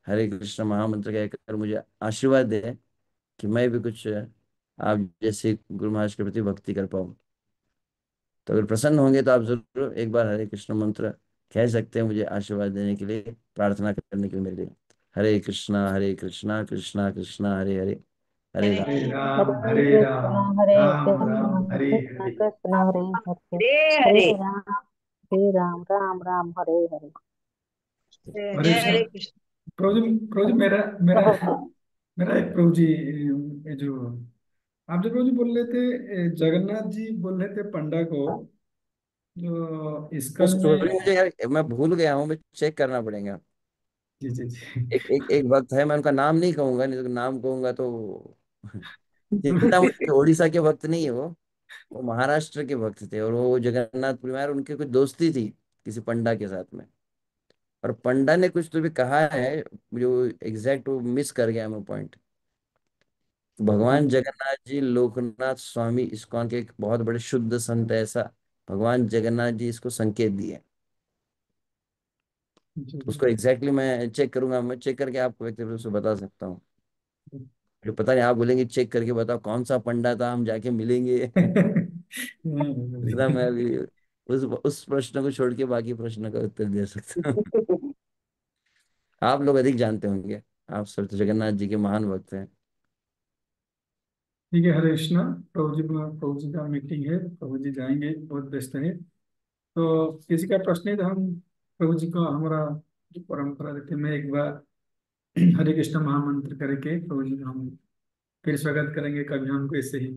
[SPEAKER 3] हरे कृष्ण महामंत्र कहकर मुझे आशीर्वाद दे कि मैं भी कुछ आप जैसे गुरु महाराज के प्रति भक्ति कर पाऊँ। तो अगर प्रसन्न होंगे तो आप जरूर एक बार हरे कृष्ण मंत्र कह सकते हैं, मुझे आशीर्वाद देने के लिए, प्रार्थना करने के लिए मेरे लिए। हरे कृष्णा कृष्णा कृष्णा हरे हरे, हरे राम
[SPEAKER 1] हरे
[SPEAKER 4] हरे कृष्णा हरे
[SPEAKER 1] राम
[SPEAKER 4] कृष्णा
[SPEAKER 1] राम हरे
[SPEAKER 4] कृष्णा
[SPEAKER 1] हरे।
[SPEAKER 4] कृष्णा हरे हरे
[SPEAKER 5] हरे
[SPEAKER 4] हरे
[SPEAKER 5] हरे
[SPEAKER 4] राम हरे राम राम राम हरे हरे।
[SPEAKER 1] हरे
[SPEAKER 5] जय
[SPEAKER 1] कृष्ण।
[SPEAKER 5] हरे कृष्ण।
[SPEAKER 1] प्रभु जी मेरा मेरा मेरा एक प्रभु जी, ये जो आप जो प्रभु जी बोल रहे थे, जगन्नाथ जी बोल रहे थे पंडा को, जो
[SPEAKER 3] वो
[SPEAKER 1] इस्कन
[SPEAKER 3] स्टोरी
[SPEAKER 1] में।
[SPEAKER 3] मुझे यार मैं भूल गया हूँ, मैं चेक करना पड़ेगा।
[SPEAKER 1] जी जी जी।
[SPEAKER 3] एक भक्त है, मैं उनका नाम नहीं कहूंगा, नहीं तो नाम कहूंगा तो
[SPEAKER 1] प्रभु
[SPEAKER 3] चिंता
[SPEAKER 1] जी,
[SPEAKER 3] मत, उड़ीसा के भक्त नहीं है वो महाराष्ट्र के भक्त थे, और वो जगन्नाथपुरी में, और उनकी कुछ दोस्ती थी किसी पंडा के साथ में। और पंडा ने कुछ तो भी कहा है, जो एग्जैक्ट वो मिस कर गया मैं पॉइंट। भगवान जगन्नाथ जी लोकनाथ स्वामी इस्कॉन के एक बहुत बड़े शुद्ध संत है, ऐसा भगवान जगन्नाथ जी इसको संकेत दिए।
[SPEAKER 1] जी
[SPEAKER 3] उसको एग्जैक्टली मैं चेक करूंगा, मैं चेक करके आपको व्यक्तिगत रूप से बता सकता हूँ। फिर पता नहीं, आप बोलेंगे चेक करके बताओ कौन सा पंडा था, हम जाके मिलेंगे। इतना मैं अभी उस प्रश्न को छोड़ के बाकी प्रश्न का उत्तर दे सकता हूँ। आप लोग अधिक जानते होंगे, आप सब तो जगन्नाथ जी के महान भक्त हैं।
[SPEAKER 1] ठीक है, हरे कृष्णा। प्रभु जी का मीटिंग है, प्रभु जी जाएंगे, बहुत व्यस्त है। तो किसी का प्रश्न है तो हम प्रभु जी को, हमारा जो परंपरा रहती है, मैं एक बार हरे कृष्ण महामंत्र करके प्रभु जी को हम फिर स्वागत करेंगे। कभी हमको ऐसे ही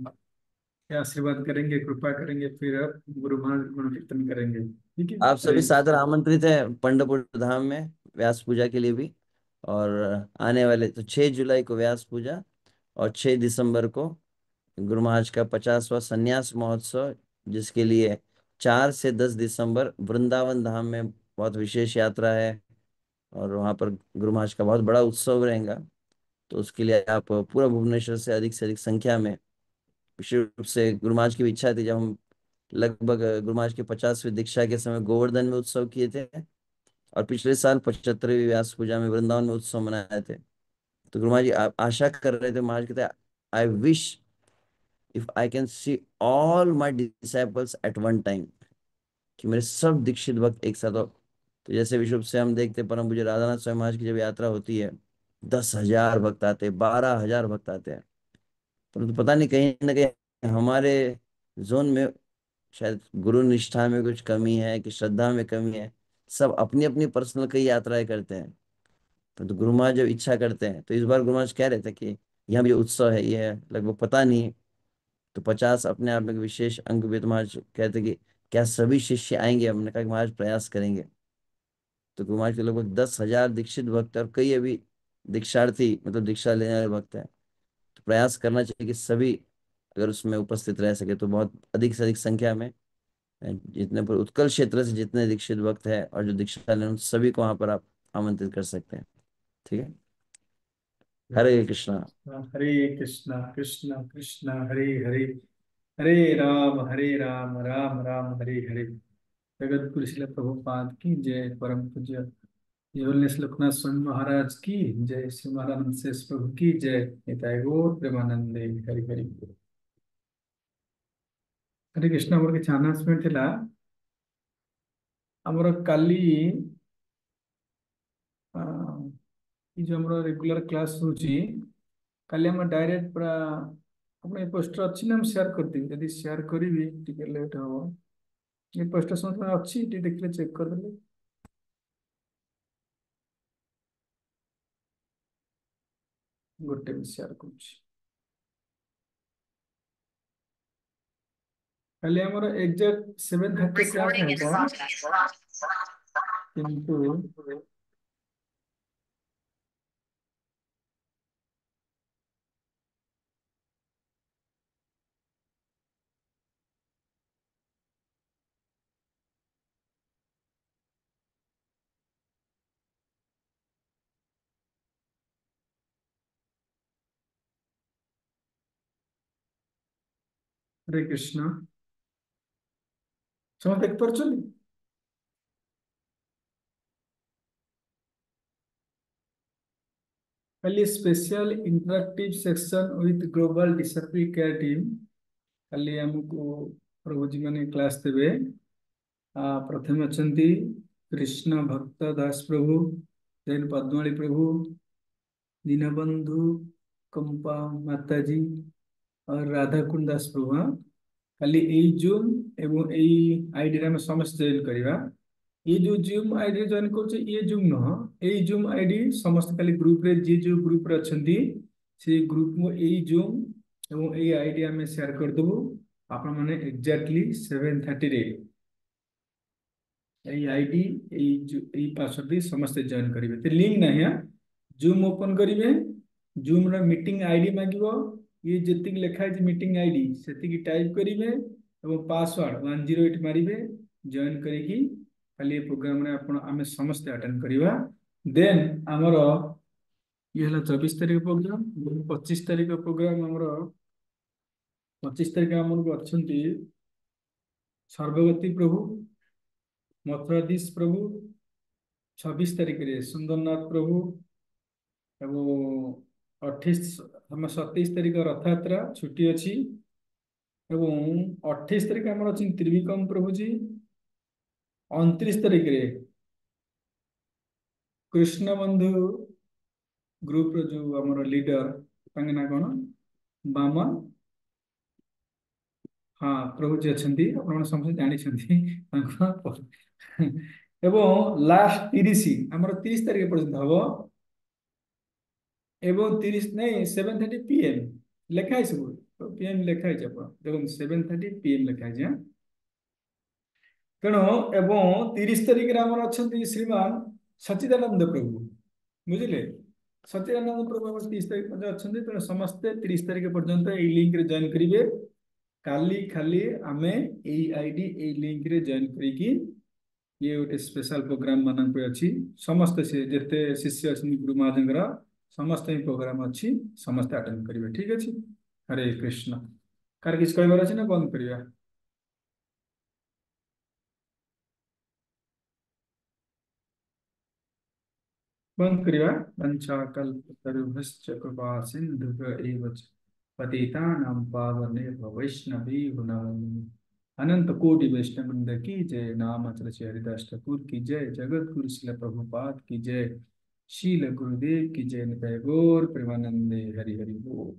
[SPEAKER 1] आशीर्वाद करेंगे, कृपा करेंगे, फिर अब गुरु महाराज गुण कीर्तन करेंगे। ठीक है,
[SPEAKER 3] आप
[SPEAKER 1] हरे
[SPEAKER 3] सभी सादर आमंत्रित हैं पंढरपुर धाम में व्यास पूजा के लिए भी। और आने वाले तो 6 जुलाई को व्यास पूजा, और 6 दिसंबर को गुरु महाराज का 50वां संन्यास महोत्सव, जिसके लिए 4 से 10 दिसंबर वृंदावन धाम में बहुत विशेष यात्रा है। और वहाँ पर गुरु महाराज का बहुत बड़ा उत्सव रहेगा। तो उसके लिए आप पूरा भुवनेश्वर से अधिक संख्या में, विशेष रूप से गुरु महाराज की भी इच्छा थी, जब हम लगभग गुरु महाराज के 50वीं दीक्षा के समय गोवर्धन में उत्सव किए थे, और पिछले साल 75वीं व्यास पूजा में वृंदावन में उत्सव मनाए थे। तो गुरु महाराज जी आशा कर रहे थे, महाराज कहते, I wish if I can see all my disciples at one time, कि मेरे सब दीक्षित भक्त एक साथ हो। तो जैसे विश्व से हम देखते परम पूज्य राधानाथ स्वामी महाराज की जब यात्रा होती है, 10,000 भक्त आते हैं, 12,000 भक्त आते हैं। परंतु पता नहीं कहीं ना कहीं हमारे जोन में शायद गुरु निष्ठा में कुछ कमी है कि श्रद्धा में कमी है। सब अपनी अपनी पर्सनल कई यात्राएं करते हैं। तो गुरु महाराज जब इच्छा करते हैं, तो इस बार गुरु महाराज कह रहे थे कि यहाँ भी उत्सव है, ये है लगभग पता नहीं। तो 50 अपने आप में एक विशेष अंक भी। तो महाराज कहते कि क्या सभी शिष्य आएंगे? हमने कहा कि महाराज प्रयास करेंगे। तो गुरु महाराज के लगभग 10,000 दीक्षित भक्त हैं, और कई अभी दीक्षार्थी मतलब दीक्षा लेने वाले भक्त हैं। तो प्रयास करना चाहिए कि सभी अगर उसमें उपस्थित रह सके तो बहुत अधिक से अधिक संख्या में, जितने पर उत्कल क्षेत्र से जितने दीक्षित भक्त हैं और जो दीक्षा लें, उन सभी को वहां पर आप आमंत्रित कर सकते हैं। ठीक है। हरे कृष्णा।
[SPEAKER 1] हरे कृष्णा कृष्णा कृष्णा हरे हरे, हरे राम राम राम हरे हरे। जगत गुरु श्रील प्रभुपाद की जय। परम पूज्य योगेश लोकनाथ स्वामी महाराज की जय। श्री महाराज शेष प्रभु की जय। निताय गौर प्रेमानंदे। हरि हरि। हरे कृष्ण। मोर किसी आनाउंसमेंट थिला। हमर काली ये जो हमर रेगुलर क्लास होची, काली हम डायरेक्ट पूरा अपने पोस्टर अच्छी ना, हम शेयर कर देबी। यदि शेयर करीबी टिके लेट हो। ये पोस्टर समझ अच्छी टी देखले चेक कर देले। गोटे भी शेयर करूची। खाली हमर एग्जैक्ट 7:30 क्लास है किंतु हरे कृष्ण। समझ देख पर चली। खाली special interactive section with global disability care team. खाली हमको प्रभु जी मैंने क्लास देवे। प्रथम अछंती कृष्ण भक्त दास प्रभु, देन पद्मावली प्रभु, दीनबंधु कंपा माता जी और राधा कुंड दास प्रभु। हाँ, खाली यही जूम एवं यही आईडी रे हम समस्त जॉइन करवा। ये जो जूम आईडी जॉइन कर, ये जूम नुह, यही जूम आईडी समस्त खाली ग्रुप रे जी जो ग्रुप रे अछंती से ग्रुप में यही जूम एवं यही आईडी हम शेयर कर देबो। आपण माने एग्जैक्टली 7:30 रे यही आईडी यही पासवर्ड दे समस्त जॉइन करेंगे। तो लिंक नहीं है, जूम ओपन करेंगे, जूम रे मीटिंग आईडी मांगिबो। ये जितनी लिखा है मीटिंग आईडी से टाइप करेंगे और पासवर्ड 108 मारिबे, जॉइन करिकी खाली प्रोग्राम रे आपण आमे समस्त अटेंड करवा। देन हमर ये हला 24 तारिख प्रोग्राम। 25 तारिख प्रोग्राम हमर 25 तारिख हमर अच्छंती सर्वगति प्रभु, मथुराधीश प्रभु। 26 तारिख रे सुंदरनाथ प्रभु एवं हम 27 तारिख रथयात्रा छुट्टी अच्छी एवं 28 तारिख आम अच्छी त्रिविक्रम प्रभुजी। 29 तारिख रे कृष्ण बंधु ग्रुप रो जो हमर लीडर तांगे ना कोन बामन। हाँ प्रभु जी अच्छा आप समस्त जानते एवं लास्ट 30 आमर 30 तारिख पर्यंत हम एवं 30 नहीं 7:30 PM लिखाई सब PM लिखाई देखो 7:30 PM लिखाई हाँ तेणु एवं 30 तारिख आमर अच्छा श्रीमान सच्चिदानंद प्रभु बुझे सच्चिदानंद प्रभु आम 30 तारिख पर्यटन अच्छा तेणु समस्ते 30 तारिख पर्यंत यही लिंक रे जॉइन करेंगे। काली खाली आमे आईडी लिंक रे जॉइन करिकी ये गोटे स्पेशल प्रोग्राम मानक अच्छी समस्त से जिते शिष्य अच्छी गुरु महाजन समस्त ही प्रोग्राम अच्छी समस्त अटेंड करेंगे ठीक अच्छे। हरे कृष्ण कार किसी कहबार अच्छे ना बंद करवा बंद करवा वंशाकल्पतरुभ्यश्च कृपा सिन्धुभ्य एव च पतितानां पावनेभ्यो वैष्णवेभ्यो नमो नमः। अनंत कोटि वैष्णव वृंद की जय। नामाचार्य हरिदास ठाकुर की जय। जगत गुरु शिल प्रभुपाद की जय। शील गुरुदेव की जय। निताय गौर प्रेमानंदे हरि हरि बोल।